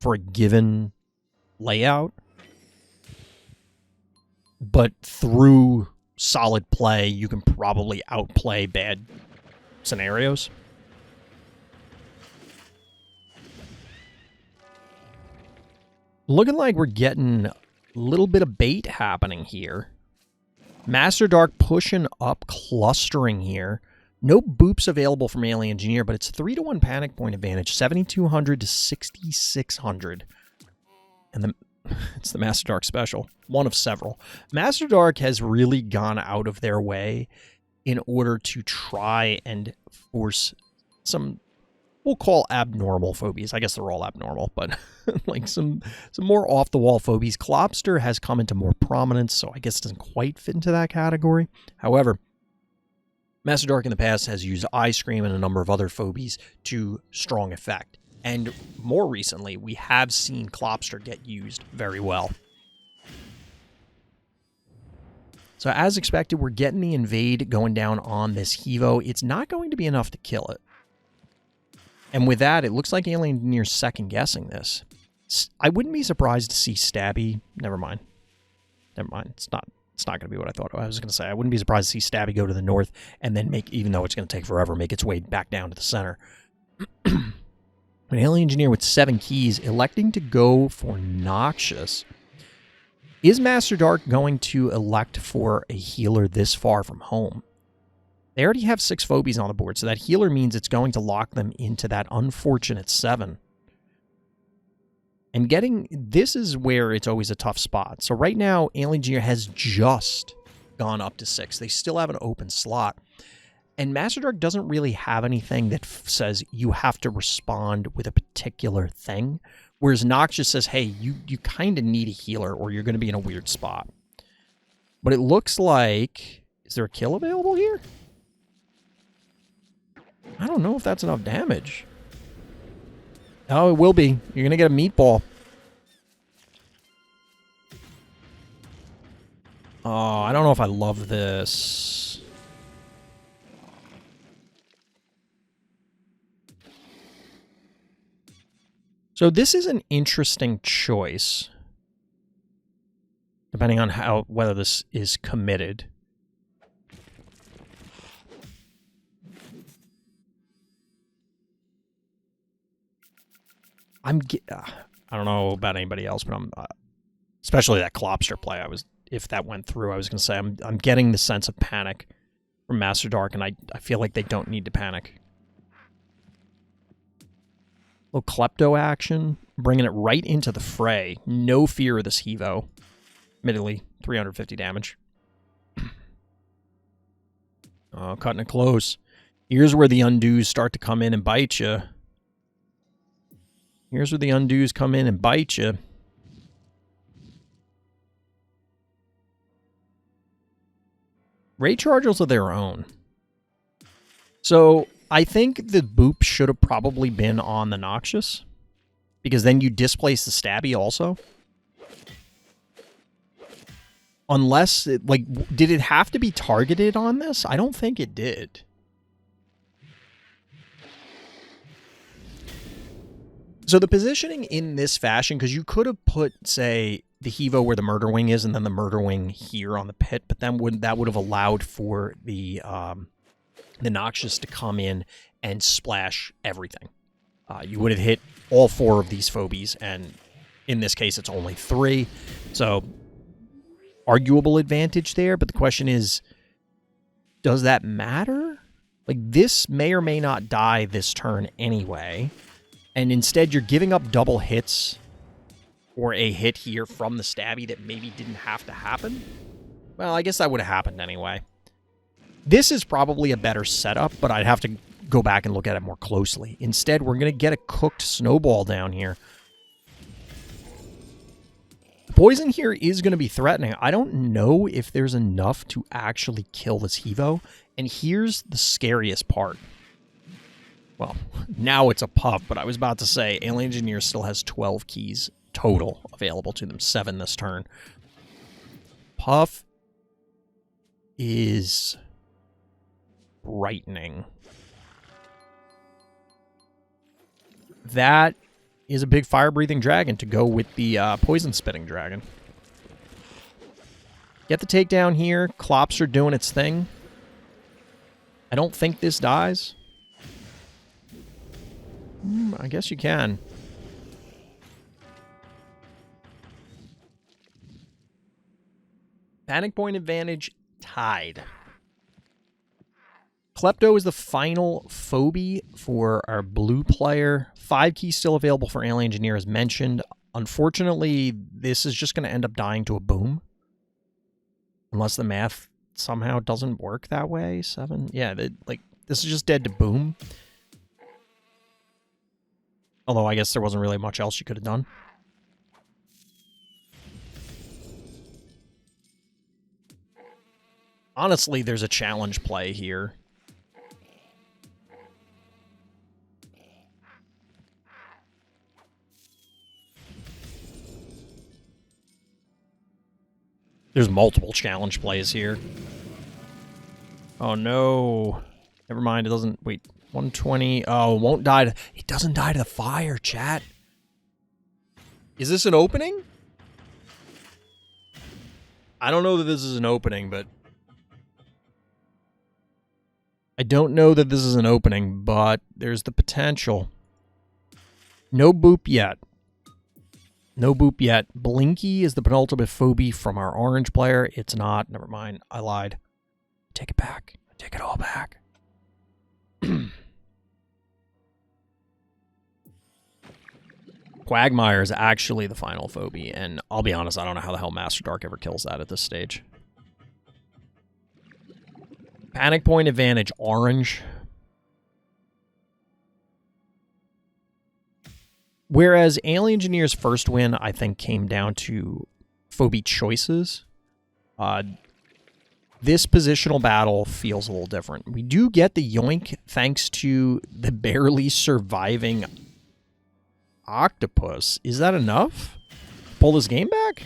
Speaker 1: for a given layout, but through solid play, you can probably outplay bad scenarios. Looking like we're getting a little bit of bait happening here. Master Dark pushing up, clustering here. No boops available from Alien Engineer, but it's 3-to-1 panic point advantage, 7,200 to 6,600. And it's the Master Dark special, one of several. Master Dark has really gone out of their way in order to try and force some, we'll call abnormal phobies. I guess they're all abnormal, but like some more off-the-wall phobies. Klopster has come into more prominence, so I guess it doesn't quite fit into that category. However, Master Dark in the past has used Ice Cream and a number of other phobies to strong effect. And more recently, we have seen Klopster get used very well. So as expected, we're getting the invade going down on this Hevo. It's not going to be enough to kill it. And with that, it looks like Alien Engineer's second-guessing this. I wouldn't be surprised to see Stabby. Never mind. It's not going to be what I thought I was going to say. I wouldn't be surprised to see Stabby go to the north and then make, even though it's going to take forever, make its way back down to the center. An Alien Engineer with 7 keys electing to go for Noxious. Is Master Dark going to elect for a healer this far from home? They already have 6 phobies on the board, so that healer means it's going to lock them into that unfortunate 7. And this is where it's always a tough spot. So right now, Alien Engineer has just gone up to 6. They still have an open slot. And Master Dark doesn't really have anything that says you have to respond with a particular thing. Whereas Noxious says, hey, you kind of need a healer or you're going to be in a weird spot. But it looks like, is there a kill available here? I don't know if that's enough damage. Oh, it will be. You're going to get a meatball. Oh, I don't know if I love this. So this is an interesting choice, depending on whether this is committed. I don't know about anybody else, but I'm especially that Klopster play. If that went through, I was going to say I'm getting the sense of panic from Master Dark, and I feel like they don't need to panic. Little Klepto action, bringing it right into the fray. No fear of this Hevo. Admittedly, 350 damage. Oh, cutting it close. Here's where the undos start to come in and bite you. Here's where the undos come in and bite you. Ray Chargers are their own. So I think the boop should have probably been on the Noxious, because then you displace the Stabby also. Unless, did it have to be targeted on this? I don't think it did. So the positioning in this fashion, because you could have put, say, the Hevo where the Murder Wing is, and then the Murder Wing here on the pit, but then that would have allowed for the Noxious to come in and splash everything. You would have hit all 4 of these Phobies, and in this case, it's only 3. So, arguable advantage there, but the question is, does that matter? Like, this may or may not die this turn anyway, and instead you're giving up double hits or a hit here from the Stabby that maybe didn't have to happen. Well, I guess that would have happened anyway. This is probably a better setup, but I'd have to go back and look at it more closely. Instead, we're going to get a cooked snowball down here. The poison here is going to be threatening. I don't know if there's enough to actually kill this Hevo. And here's the scariest part. Well, now it's a puff, but I was about to say Alien Engineer still has 12 keys total available to them. 7 this turn. Puff is frightening. That is a big fire-breathing dragon to go with the poison-spitting dragon. Get the takedown here. Klopster doing its thing. I don't think this dies. I guess you can. Panic point advantage tied. Klepto is the final phobie for our blue player. 5 keys still available for Alien Engineer as mentioned. Unfortunately, this is just going to end up dying to a boom. Unless the math somehow doesn't work that way. 7. Yeah, this is just dead to boom. Although I guess there wasn't really much else you could have done. Honestly, there's a challenge play here. There's multiple challenge plays here. Oh no. Never mind, it doesn't... Wait, 120... Oh, it won't die to... It doesn't die to the fire, chat. Is this an opening? I don't know that this is an opening, but... I don't know that this is an opening, but there's the potential. No boop yet. No boop yet. Blinky is the penultimate phobie from our orange player. It's not. Never mind. I lied. Take it back. Take it all back. Quagmire is actually the final phobie, and I'll be honest, I don't know how the hell Master Dark ever kills that at this stage. Panic point advantage, orange. Whereas Alien Engineer's first win, I think, came down to phobie choices. This positional battle feels a little different. We do get the yoink thanks to the barely surviving octopus. Is that enough? Pull this game back?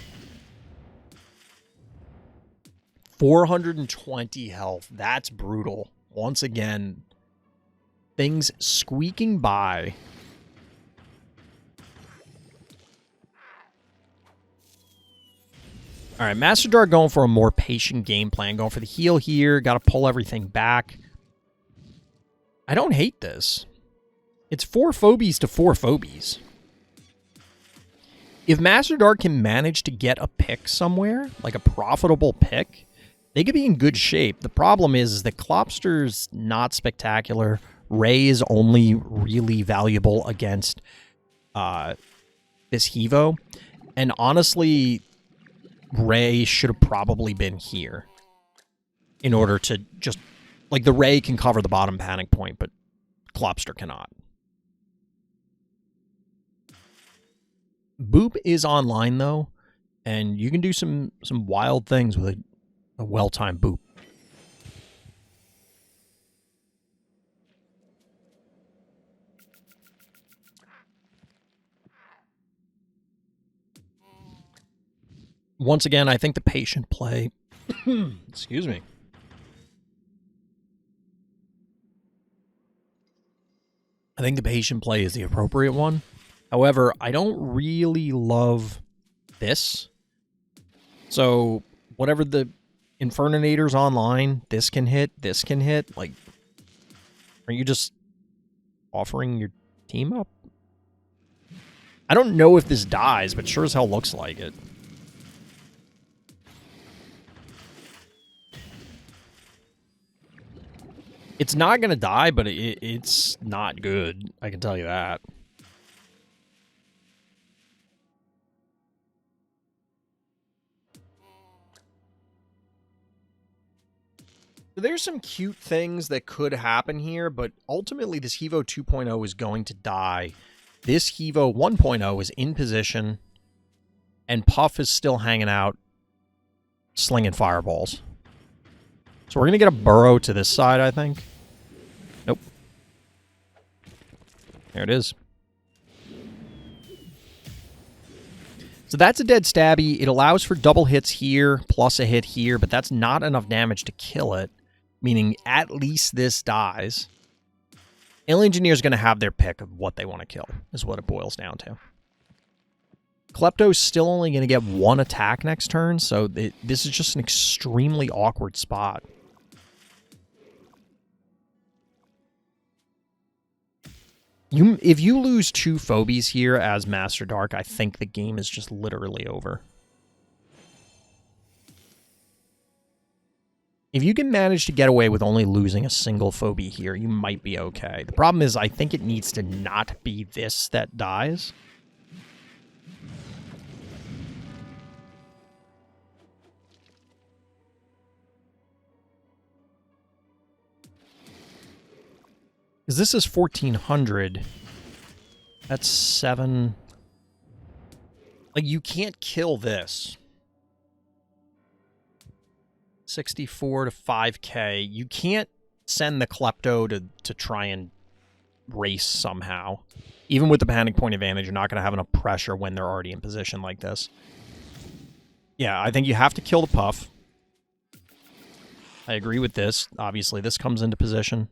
Speaker 1: 420 health. That's brutal. Once again, things squeaking by. All right, Master Dark going for a more patient game plan. Going for the heal here. Got to pull everything back. I don't hate this. It's 4 Phobies to 4 Phobies. If Master Dark can manage to get a pick somewhere, like a profitable pick, they could be in good shape. The problem is that Klopster's not spectacular. Ray is only really valuable against this Hevo. And honestly, Ray should have probably been here in order to just... Like, the Ray can cover the bottom panic point, but Klopster cannot. Boop is online, though, and you can do some wild things with a well-timed Boop. Once again, I think the patient play... Excuse me. I think the patient play is the appropriate one. However, I don't really love this. So, whatever the Inferninator's online, this can hit. Like, are you just offering your team up? I don't know if this dies, but sure as hell looks like it. It's not going to die, but it's not good. I can tell you that. There's some cute things that could happen here, but ultimately this Hevo 2.0 is going to die. This Hevo 1.0 is in position, and Puff is still hanging out, slinging fireballs. So we're going to get a burrow to this side, I think. Nope. There it is. So that's a dead stabby. It allows for double hits here, plus a hit here, but that's not enough damage to kill it, meaning at least this dies. Alien Engineer's going to have their pick of what they want to kill, is what it boils down to. Klepto's still only going to get 1 attack next turn, so this is just an extremely awkward spot. If you lose 2 Phobies here as Master Dark, I think the game is just literally over. If you can manage to get away with only losing a single Phobie here, you might be okay. The problem is I think it needs to not be this that dies. Because this is 1400. That's 7. Like, you can't kill this. 64 to 5k. You can't send the Klepto to try and race somehow. Even with the panic point advantage, you're not going to have enough pressure when they're already in position like this. Yeah, I think you have to kill the Puff. I agree with this. Obviously, this comes into position.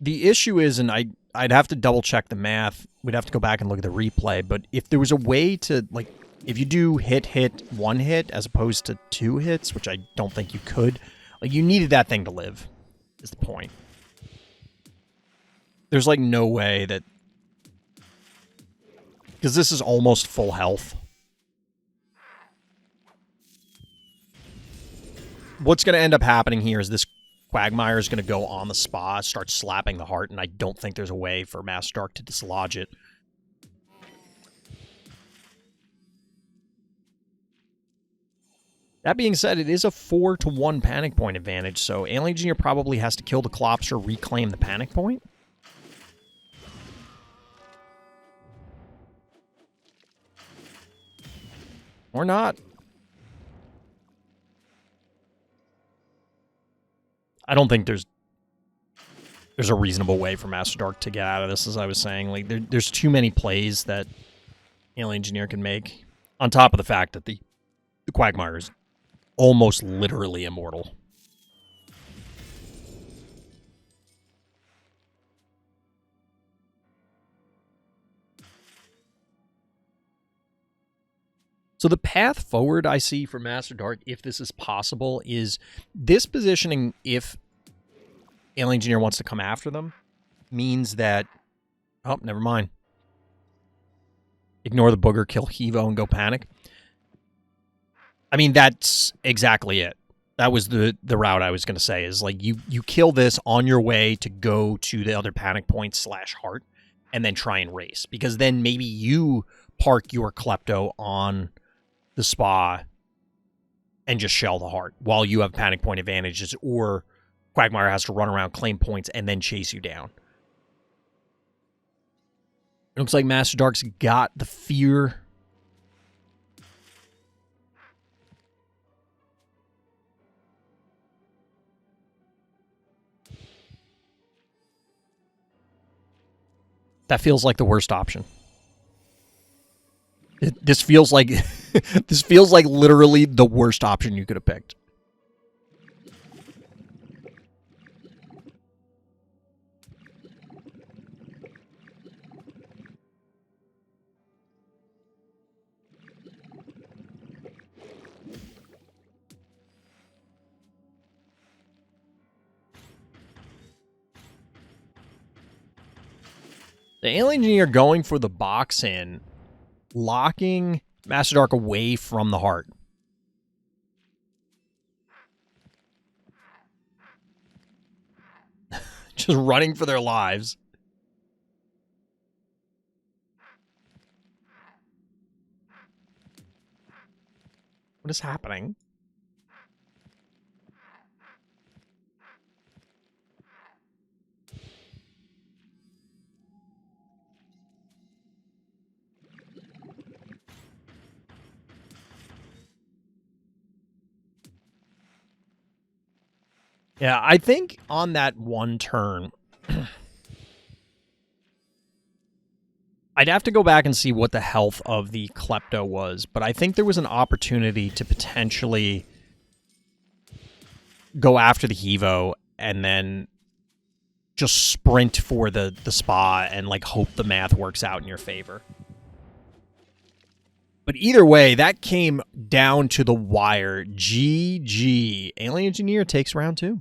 Speaker 1: The issue is, and I'd have to double check the math. We'd have to go back and look at the replay. But if there was a way to, like, if you do hit, 1 hit as opposed to 2 hits, which I don't think you could, like, you needed that thing to live, is the point. There's, like, no way that... Because this is almost full health. What's going to end up happening here is this Quagmire is going to go on the spa, start slapping the heart, and I don't think there's a way for Master Dark to dislodge it. That being said, it is a 4-to-1 panic point advantage, so Alien Engineer probably has to kill the Klopster, reclaim the panic point. Or not. I don't think there's... there's a reasonable way for Master Dark to get out of this, as I was saying. Like, there's too many plays that Alien Engineer can make, on top of the fact that the Quagmire is almost literally immortal. So the path forward I see for Master Dark, if this is possible, is this positioning, if Alien Engineer wants to come after them, means that... Oh, never mind. Ignore the booger, kill Hevo, and go panic. I mean, that's exactly it. That was the route I was going to say, is like you kill this on your way to go to the other panic point / heart, and then try and race. Because then maybe you park your Klepto on the spa and just shell the heart while you have panic point advantages, or Quagmire has to run around, claim points, and then chase you down. It looks like Master Dark's got the fear. That feels like the worst option. This feels like this feels like literally the worst option you could have picked. The Alien Engineer going for the box in, locking Master Dark away from the heart. Just running for their lives. What is happening? Yeah, I think on that one turn, I'd have to go back and see what the health of the Klepto was, but I think there was an opportunity to potentially go after the Hevo and then just sprint for the spa and like hope the math works out in your favor. But either way, that came down to the wire. GG. Alien Engineer takes round 2.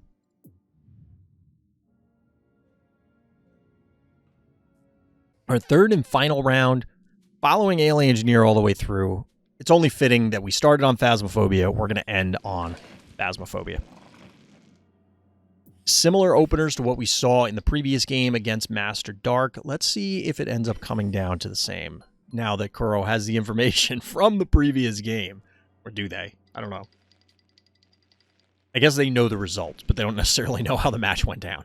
Speaker 1: Our third and final round, following Alien Engineer all the way through. It's only fitting that we started on Phasmophobia. We're going to end on Phasmophobia. Similar openers to what we saw in the previous game against Master Dark. Let's see if it ends up coming down to the same now that Kuro has the information from the previous game. Or do they? I don't know. I guess they know the results, but they don't necessarily know how the match went down.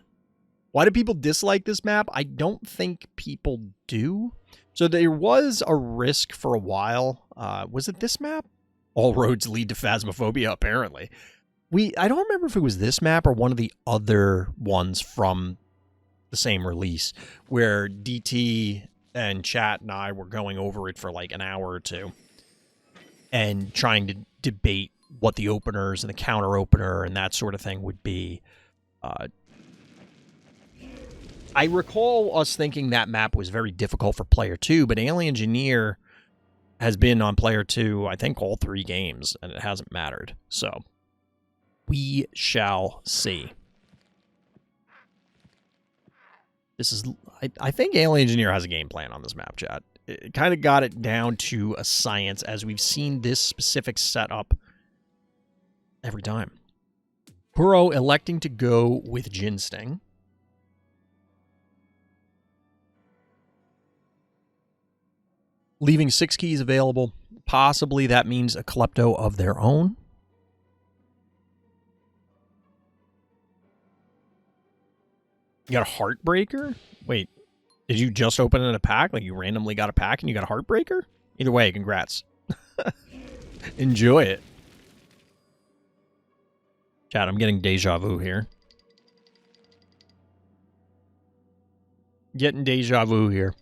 Speaker 1: Why do people dislike this map? I don't think people do. So there was a risk for a while. Was it this map? All roads lead to Phasmophobia, apparently. I don't remember if it was this map or one of the other ones from the same release, where DT and Chat and I were going over it for like an hour or two and trying to debate what the openers and the counter opener and that sort of thing would be. I recall us thinking that map was very difficult for Player 2, but Alien Engineer has been on Player 2, I think, all 3 games, and it hasn't mattered. So, we shall see. This is... I think Alien Engineer has a game plan on this map, chat. It kind of got it down to a science, as we've seen this specific setup every time. Kuro electing to go with Jinsting. Leaving 6 keys available. Possibly that means a Klepto of their own. You got a Heartbreaker? Wait, did you just open in a pack? Like you randomly got a pack and you got a Heartbreaker? Either way, congrats. Enjoy it. Chat, I'm getting deja vu here. Getting deja vu here.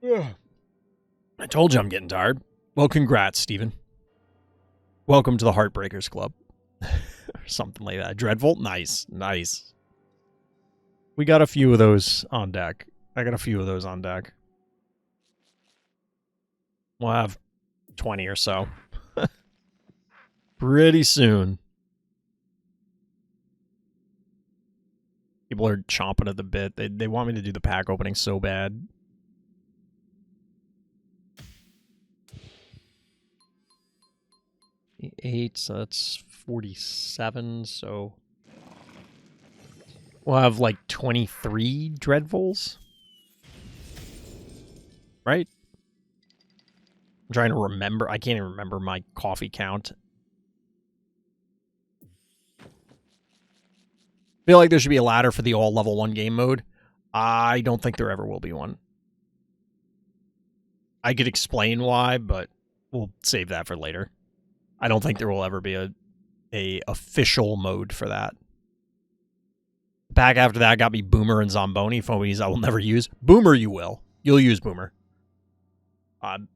Speaker 1: I told you I'm getting tired. Well, congrats, Steven. Welcome to the Heartbreakers Club. Or something like that. Dreadful? Nice. Nice. We got a few of those on deck. I got a few of those on deck. We'll have 20 or so. Pretty soon. People are chomping at the bit. They want me to do the pack opening so bad. Eight, so that's 47, so we'll have like 23 Dreadfuls. Right? I'm trying to remember. I can't even remember my coffee count. Feel like there should be a ladder for the all level 1 game mode. I don't think there ever will be one. I could explain why, but we'll save that for later. I don't think there will ever be a official mode for that. The pack after that got me Boomer and Zomboni. Phobies I will never use. Boomer you will. You'll use Boomer.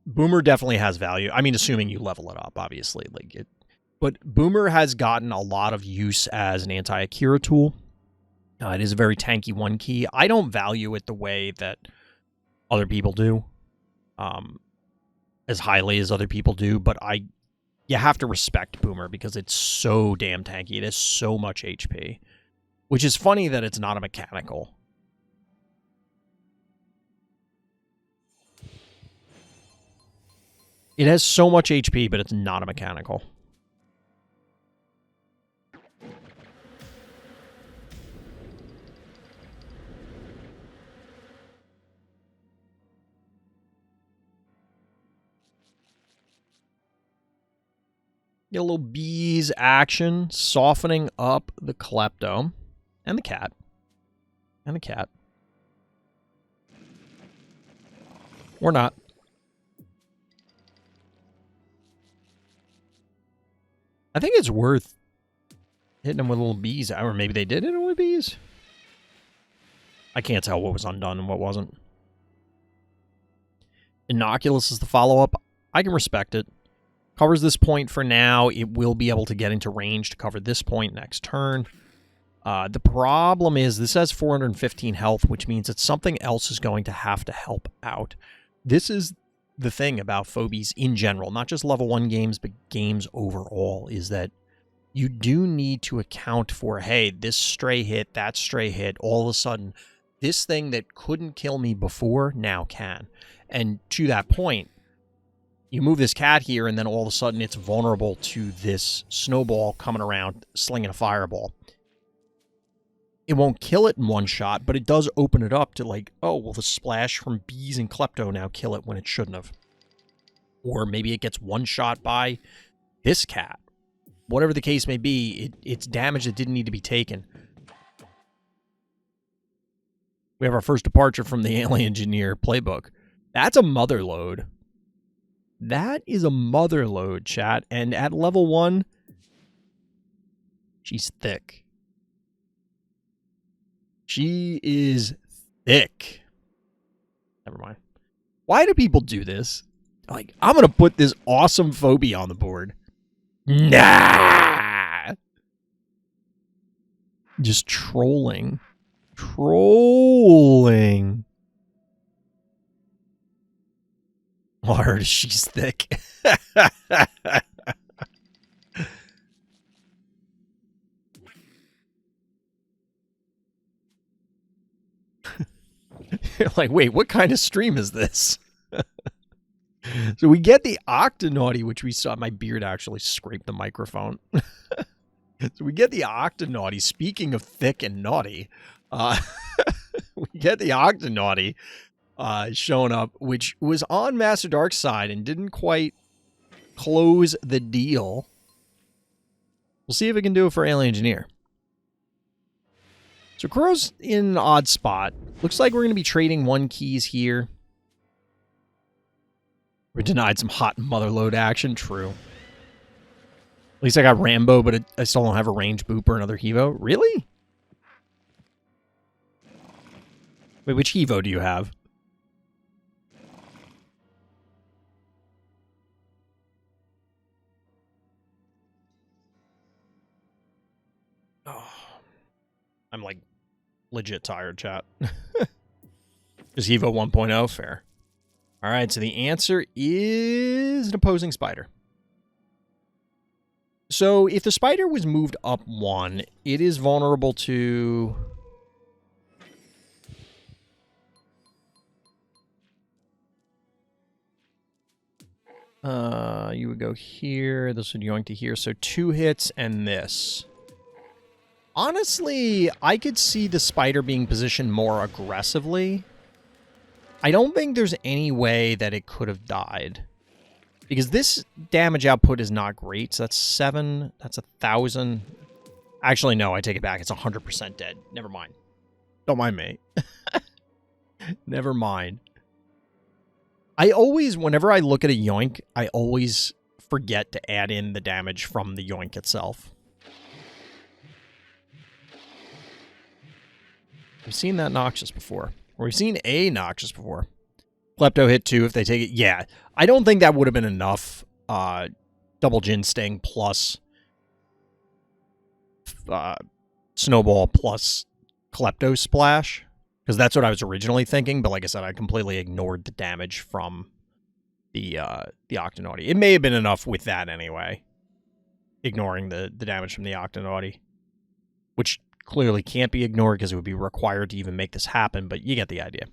Speaker 1: Boomer definitely has value. I mean, assuming you level it up, obviously. But Boomer has gotten a lot of use as an anti-Akira tool. It is a very tanky 1 key. I don't value it the way that other people do. As highly as other people do, but you have to respect Boomer because it's so damn tanky. It has so much HP. Which is funny that it's not a mechanical. It has so much HP, but it's not a mechanical. Get a little bees action, softening up the Klepto. And the cat. And the cat. Or not. I think it's worth hitting them with little bees. Or maybe they did hit them with bees. I can't tell what was undone and what wasn't. Innocuous is the follow-up. I can respect it. Covers this point for now. It will be able to get into range to cover this point next turn. The problem is this has 415 health, which means that something else is going to have to help out. This is the thing about Phobies in general, not just level 1 games, but games overall, is that you do need to account for, hey, this stray hit, that stray hit, all of a sudden, this thing that couldn't kill me before now can. And to that point, you move this cat here, and then all of a sudden it's vulnerable to this snowball coming around, slinging a fireball. It won't kill it in one shot, but it does open it up to like, oh, well, the splash from bees and Klepto now kill it when it shouldn't have. Or maybe it gets one shot by this cat. Whatever the case may be, it's damage that didn't need to be taken. We have our first departure from the Alien Engineer playbook. That's a mother load. That is a mother load, chat. And at level 1, she's thick. She is thick. Never mind. Why do people do this? Like, I'm going to put this awesome phobia on the board. Nah! Just trolling. Trolling. Oh, I heard she's thick. You're like, wait, what kind of stream is this? So we get the Octonaughty, which we saw. My beard actually scraped the microphone. So we get the Octonaughty. Speaking of thick and naughty, we get the Octonaughty showing up, which was on Master Dark's side and didn't quite close the deal. We'll see if it can do it for Alien Engineer. So Kuro's in an odd spot. Looks like we're going to be trading 1 keys here. We're denied some hot motherload action. True. At least I got Rambo, but I still don't have a range boop or another Hevo. Really? Wait, which Evo do you have? Oh, I'm like legit tired, chat. Just Evo 1.0, fair. All right, so the answer is an opposing spider. So if the spider was moved up 1, it is vulnerable to... you would go here, this would yoink to here, so 2 hits and this. Honestly, I could see the spider being positioned more aggressively. I don't think there's any way that it could have died. Because this damage output is not great, so that's 7, that's 1,000. Actually, no, I take it back, it's 100% dead. Never mind. Don't mind me. Never mind. I always, whenever I look at a yoink, I always forget to add in the damage from the yoink itself. We've seen that Noxious before. Or we've seen a Noxious before. Klepto hit 2 if they take it. Yeah, I don't think that would have been enough. Double Gin Sting plus Snowball plus Klepto Splash. Because that's what I was originally thinking, but like I said, I completely ignored the damage from the Octonauti. It may have been enough with that anyway. Ignoring the damage from the Octonauti. Which clearly can't be ignored because it would be required to even make this happen, but you get the idea.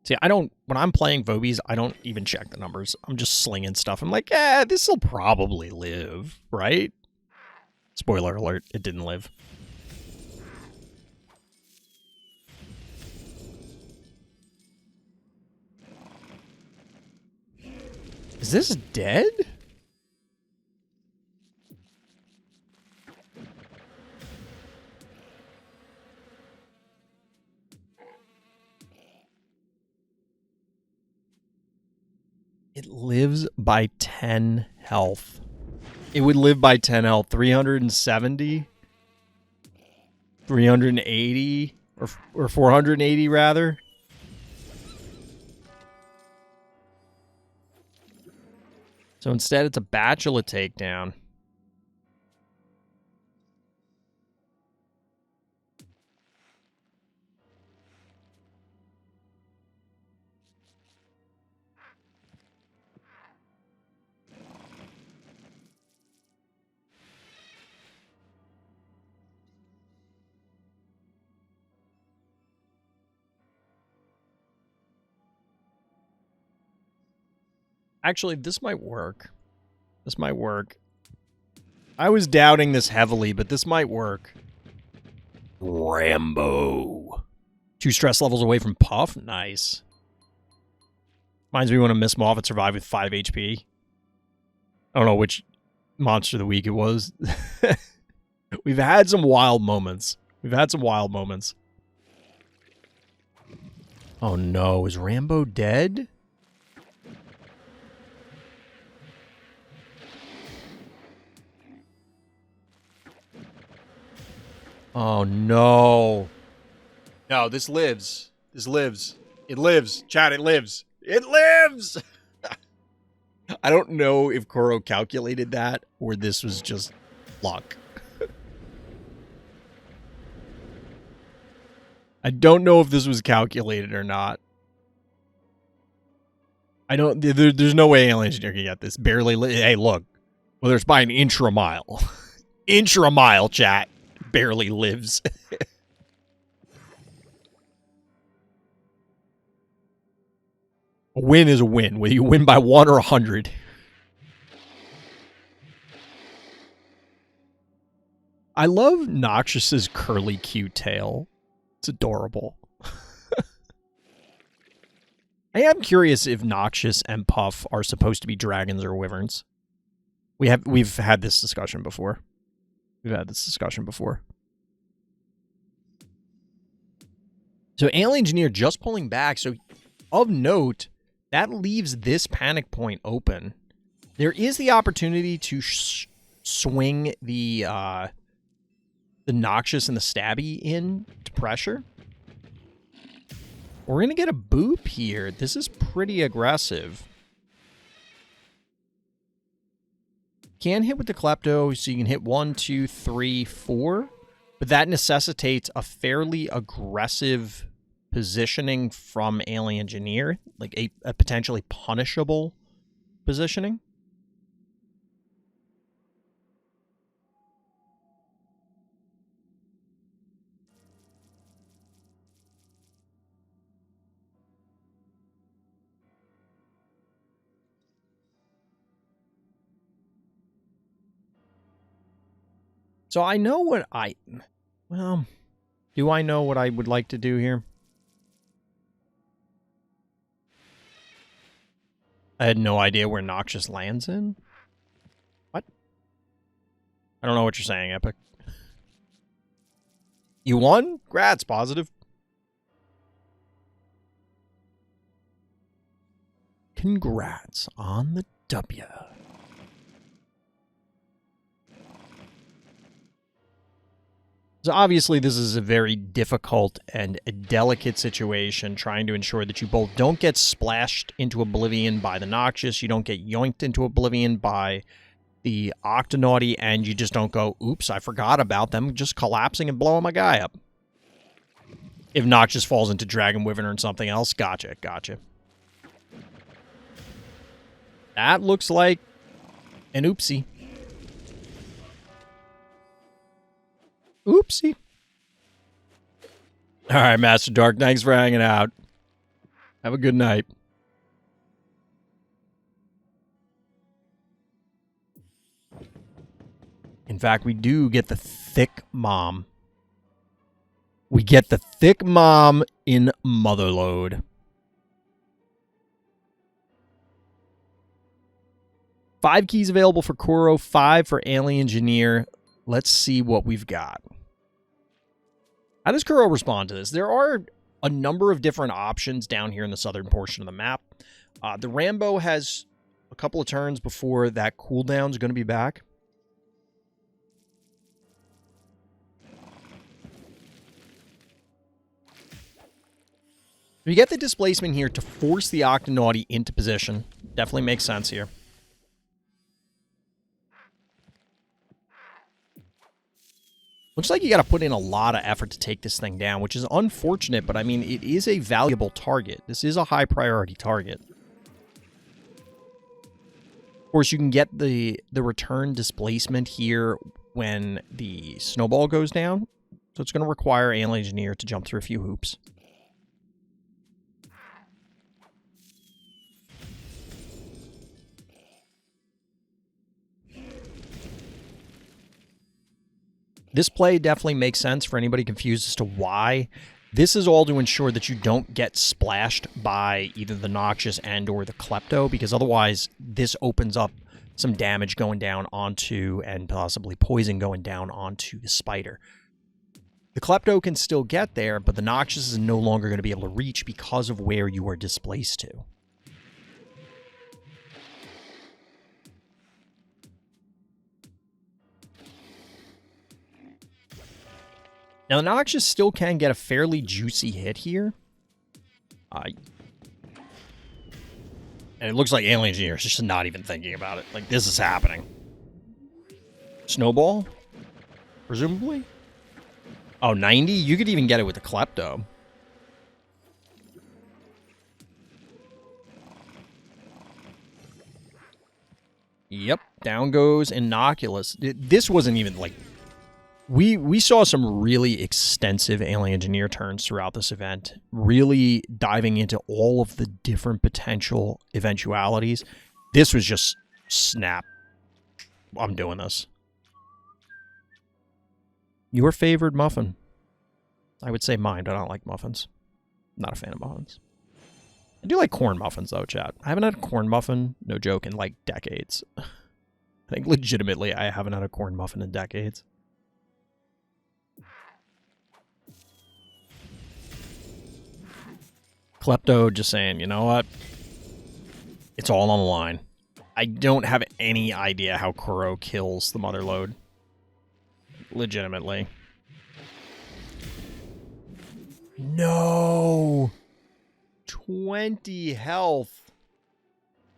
Speaker 1: See, when I'm playing Phobies, I don't even check the numbers. I'm just slinging stuff. I'm like, this'll probably live, right? Spoiler alert, it didn't live. Is this dead? It lives by 10 health. It would live by 10 health. 370? 380? Or 480, rather? So instead, it's a Bachelor takedown. Actually, this might work. This might work. I was doubting this heavily, but this might work. Rambo. 2 stress levels away from Puff? Nice. Reminds me when a Miss Moffat survived with 5 HP. I don't know which Monster of the Week it was. We've had some wild moments. Oh no, is Rambo dead? Oh, no. No, this lives. This lives. It lives. Chat, it lives. It lives! I don't know if Koro calculated that or this was just luck. I don't know if this was calculated or not. There's no way Alien Engineer can get this. Barely. Hey, look. Whether it's by an inch or a mile. Inch or a mile, chat. Barely lives. A win is a win, whether you win by 1 or 100. I love Noxious's curly cute tail. It's adorable. I am curious if Noxious and Puff are supposed to be dragons or wyverns. We've had this discussion before. So Alien Engineer just pulling back. So of note, that leaves this panic point open. There is the opportunity to swing the Noxious and the Stabby in to pressure. We're going to get a boop here. This is pretty aggressive. Can hit with the Klepto, so you can hit 1, 2, 3, 4. But that necessitates a fairly aggressive positioning from Alien Engineer. Like a potentially punishable positioning. So I know what well, do I know what I would like to do here? I had no idea where Noxious lands in. What? I don't know what you're saying, Epic. You won? Grats, positive. Congrats on the W. So obviously this is a very difficult and a delicate situation, trying to ensure that you both don't get splashed into oblivion by the Noxious, you don't get yoinked into oblivion by the Octonauty, and you just don't go, oops, I forgot about them just collapsing and blowing my guy up. If Noxious falls into Dragon Wyvern or something else, gotcha. That looks like an oopsie. Oopsie. All right, Master Dark, thanks for hanging out. Have a good night. In fact, we do get the Thick Mom. We get the Thick Mom in Motherlode. 5 keys available for Kuro, 5 for Alien Engineer. Let's see what we've got. How does Kuro respond to this? There are a number of different options down here in the southern portion of the map. The Rambo has a couple of turns before that cooldown is going to be back. You get the displacement here to force the Octonauty into position. Definitely makes sense here. Looks like you got to put in a lot of effort to take this thing down, which is unfortunate, but I mean, it is a valuable target. This is a high priority target. Of course, you can get the return displacement here when the snowball goes down. So it's going to require Alien Engineer to jump through a few hoops. This play definitely makes sense for anybody confused as to why. This is all to ensure that you don't get splashed by either the Noxious and or the Klepto, because otherwise this opens up some damage going down onto, and possibly poison going down onto the Spider. The Klepto can still get there, but the Noxious is no longer going to be able to reach because of where you are displaced to. Now, the Noxious still can get a fairly juicy hit here. And it looks like Alien Engineer is just not even thinking about it. Like, this is happening. Snowball? Presumably? Oh, 90? You could even get it with the Klepto. Yep, down goes Innocuous. This wasn't even, like... We saw some really extensive Alien Engineer turns throughout this event, really diving into all of the different potential eventualities. This was just snap. I'm doing this. Your favorite muffin? I would say mine, but I don't like muffins. I'm not a fan of muffins. I do like corn muffins, though, chat. I haven't had a corn muffin, no joke, in like decades. I think legitimately I haven't had a corn muffin in decades. Klepto just saying, you know what? It's all on the line. I don't have any idea how Kuro kills the mother load. Legitimately. No! 20 health.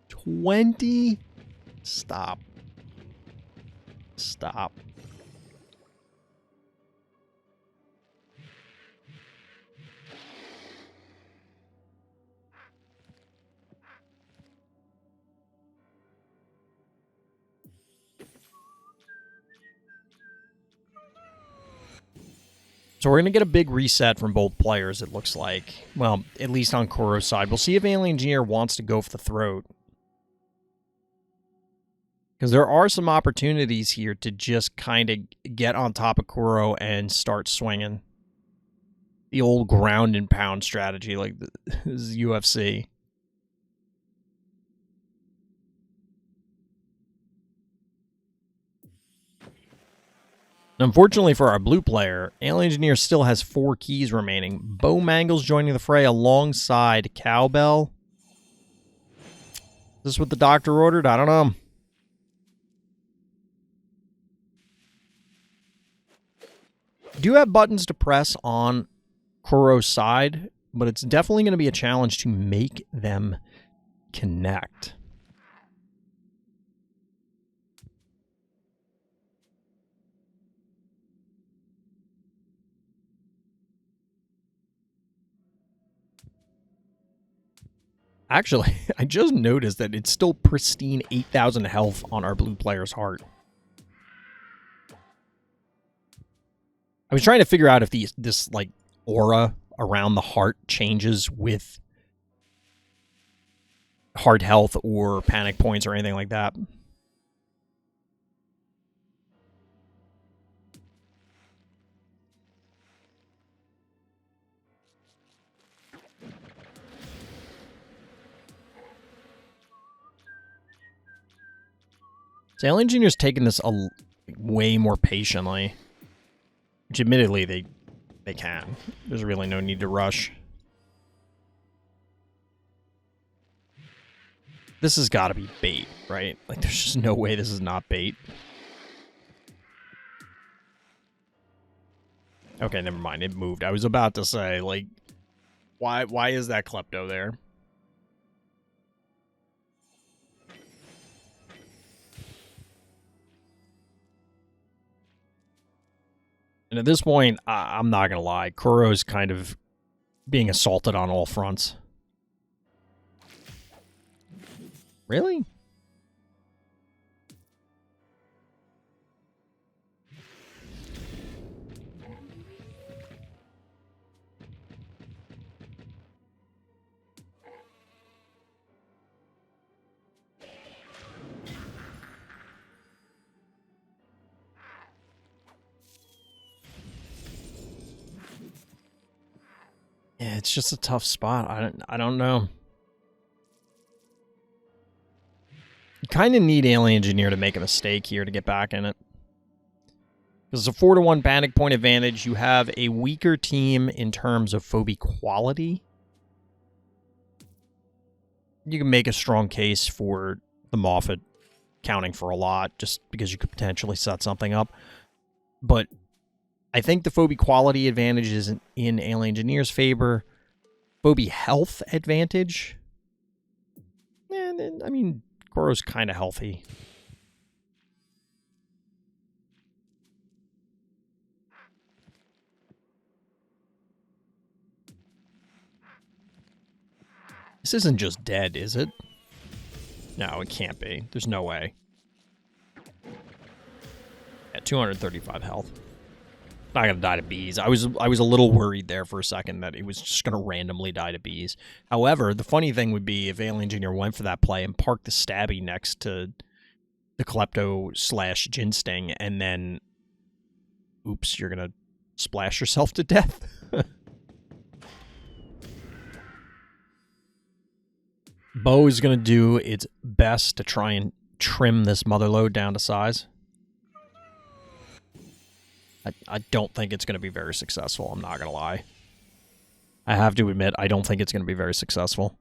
Speaker 1: 20? Stop. Stop. So we're going to get a big reset from both players, it looks like. Well, at least on Kuro's side. We'll see if Alien Engineer wants to go for the throat. Because there are some opportunities here to just kind of get on top of Kuro and start swinging. The old ground and pound strategy, like this is UFC. Unfortunately for our blue player, Alien Engineer still has 4 keys remaining. Bo Mangle's joining the fray alongside Cowbell. Is this what the doctor ordered? I don't know. Do have buttons to press on Kuro's side, but it's definitely going to be a challenge to make them connect. Actually, I just noticed that it's still pristine 8,000 health on our blue player's heart. I was trying to figure out if this like aura around the heart changes with heart health or panic points or anything like that. So Alien Engineer's taking this way more patiently. Which admittedly they can. There's really no need to rush. This has got to be bait, right? Like there's just no way this is not bait. Okay, never mind. It moved. I was about to say, like, why is that Klepto there? And at this point, I'm not going to lie. Kuro's kind of being assaulted on all fronts. Really? Yeah, it's just a tough spot. I don't know. You kind of need Alien Engineer to make a mistake here to get back in it. Because it's a 4-1 panic point advantage. You have a weaker team in terms of phobie quality. You can make a strong case for the Moffat counting for a lot, just because you could potentially set something up. But I think the phobie quality advantage is in Alien Engineer's favor. Phobie health advantage? I mean, Kuro's kind of healthy. This isn't just dead, is it? No, it can't be. There's no way. Yeah, 235 health. Not gonna die to bees. I was a little worried there for a second that it was just gonna randomly die to bees. However, the funny thing would be if Alien Engineer went for that play and parked the stabby next to the Klepto / Gin Sting, and then, oops, you're gonna splash yourself to death. Bo is gonna do its best to try and trim this mother load down to size. I don't think it's going to be very successful. I'm not going to lie. I have to admit, I don't think it's going to be very successful.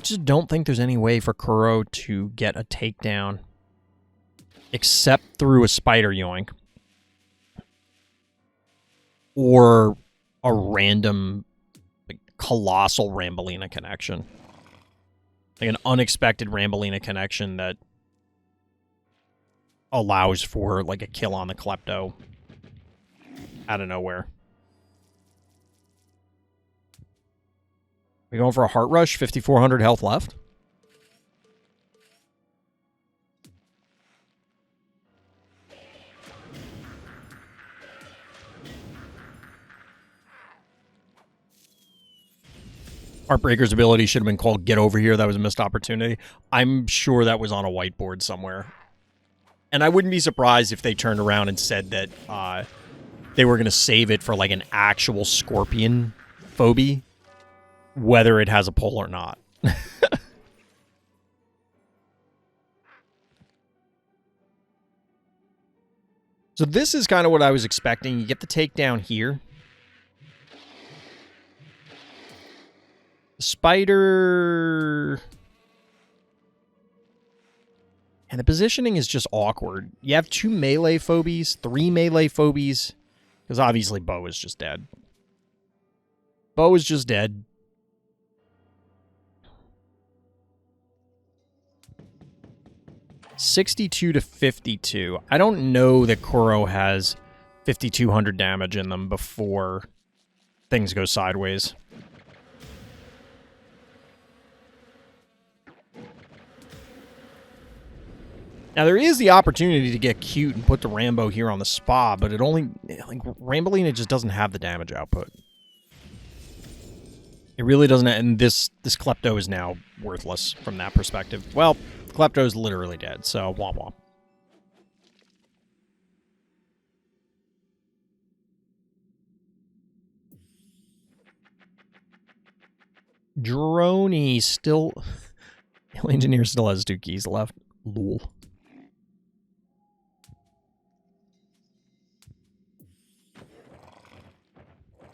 Speaker 1: I just don't think there's any way for Kuro to get a takedown except through a spider yoink or a random, like, colossal Rambolina connection. Like an unexpected Rambolina connection that allows for, like, a kill on the Klepto out of nowhere. We going for a Heart Rush? 5,400 health left. Heartbreaker's ability should have been called Get Over Here. That was a missed opportunity. I'm sure that was on a whiteboard somewhere. And I wouldn't be surprised if they turned around and said that they were going to save it for, like, an actual scorpion phobie, whether it has a pull or not. So this is kind of what I was expecting. You get the takedown here. Spider... And the positioning is just awkward. You have 2 melee phobies, 3 melee phobies, because obviously Bo is just dead. Bo is just dead. $62 to $52. I don't know that Kuro has 5,200 damage in them before things go sideways. Now, there is the opportunity to get cute and put the Rambo here on the spa, but it only... like, Rambolina just doesn't have the damage output. It really doesn't... And this Klepto is now worthless from that perspective. Well, Klepto is literally dead, so womp womp. Droney still... Engineer still has 2 keys left. Lol.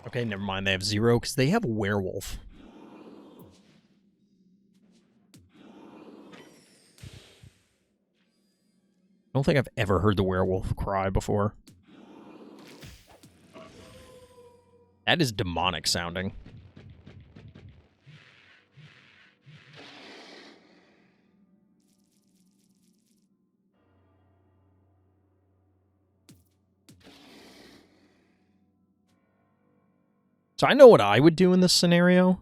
Speaker 1: Okay, never mind. They have 0 because they have Werewolf. I don't think I've ever heard the Werewolf cry before. That is demonic sounding. So I know what I would do in this scenario.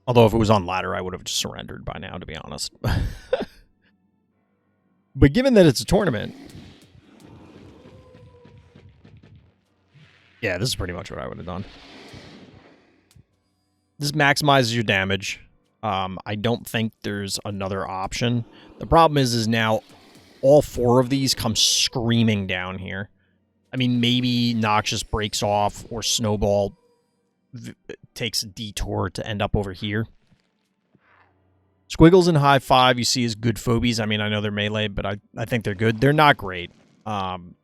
Speaker 1: Although if it was on ladder, I would have just surrendered by now, to be honest. But given that it's a tournament... yeah, this is pretty much what I would have done. This maximizes your damage. I don't think there's another option. The problem is now all 4 of these come screaming down here. I mean, maybe Noxious breaks off or Snowball takes a detour to end up over here. Squiggles and High Five you see as good phobies. I mean, I know they're melee, but I think they're good. They're not great. Karst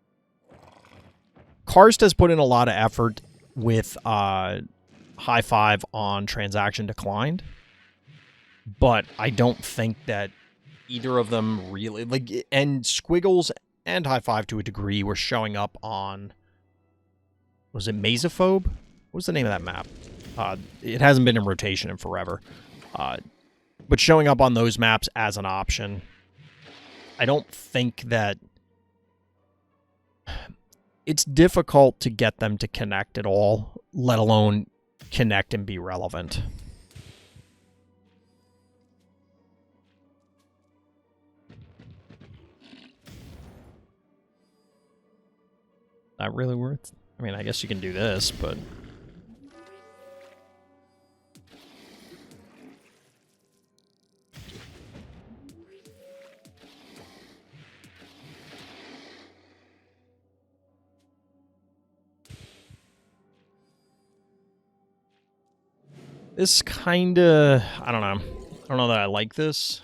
Speaker 1: has put in a lot of effort with High Five on Transaction Declined, but I don't think that either of them really... like, and Squiggles and High Five to a degree were showing up on... was it Mesophobe? What was the name of that map? It hasn't been in rotation in forever. But showing up on those maps as an option, I don't think that... it's difficult to get them to connect at all, let alone connect and be relevant. Not really worth... I mean, I guess you can do this, but... this kinda... I don't know. I don't know that I like this.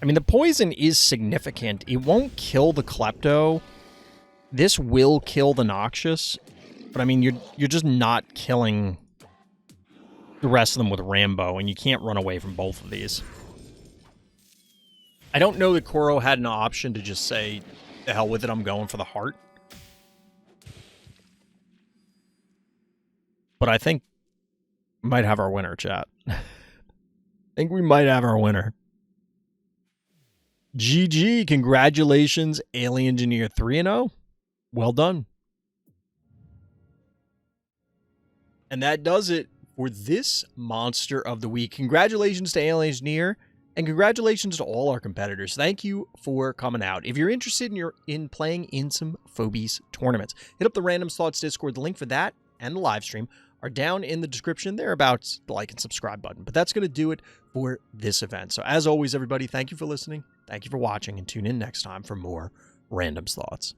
Speaker 1: I mean, the poison is significant. It won't kill the Klepto. This will kill the Noxious. But I mean, you're just not killing the rest of them with Rambo, and you can't run away from both of these. I don't know that Koro had an option to just say, the hell with it, I'm going for the heart. But I think we might have our winner, chat. I think we might have our winner. GG, congratulations, Alien Engineer 3-0. Well done. And that does it for this Monster of the Week. Congratulations to Alien Engineer, and congratulations to all our competitors. Thank you for coming out. If you're interested in playing in some Phobies tournaments, hit up the Random Thoughts Discord. The link for that and the live stream are down in the description. Thereabouts the like and subscribe button. But that's going to do it for this event. So as always, everybody, thank you for listening. Thank you for watching, and tune in next time for more Random's Thoughts.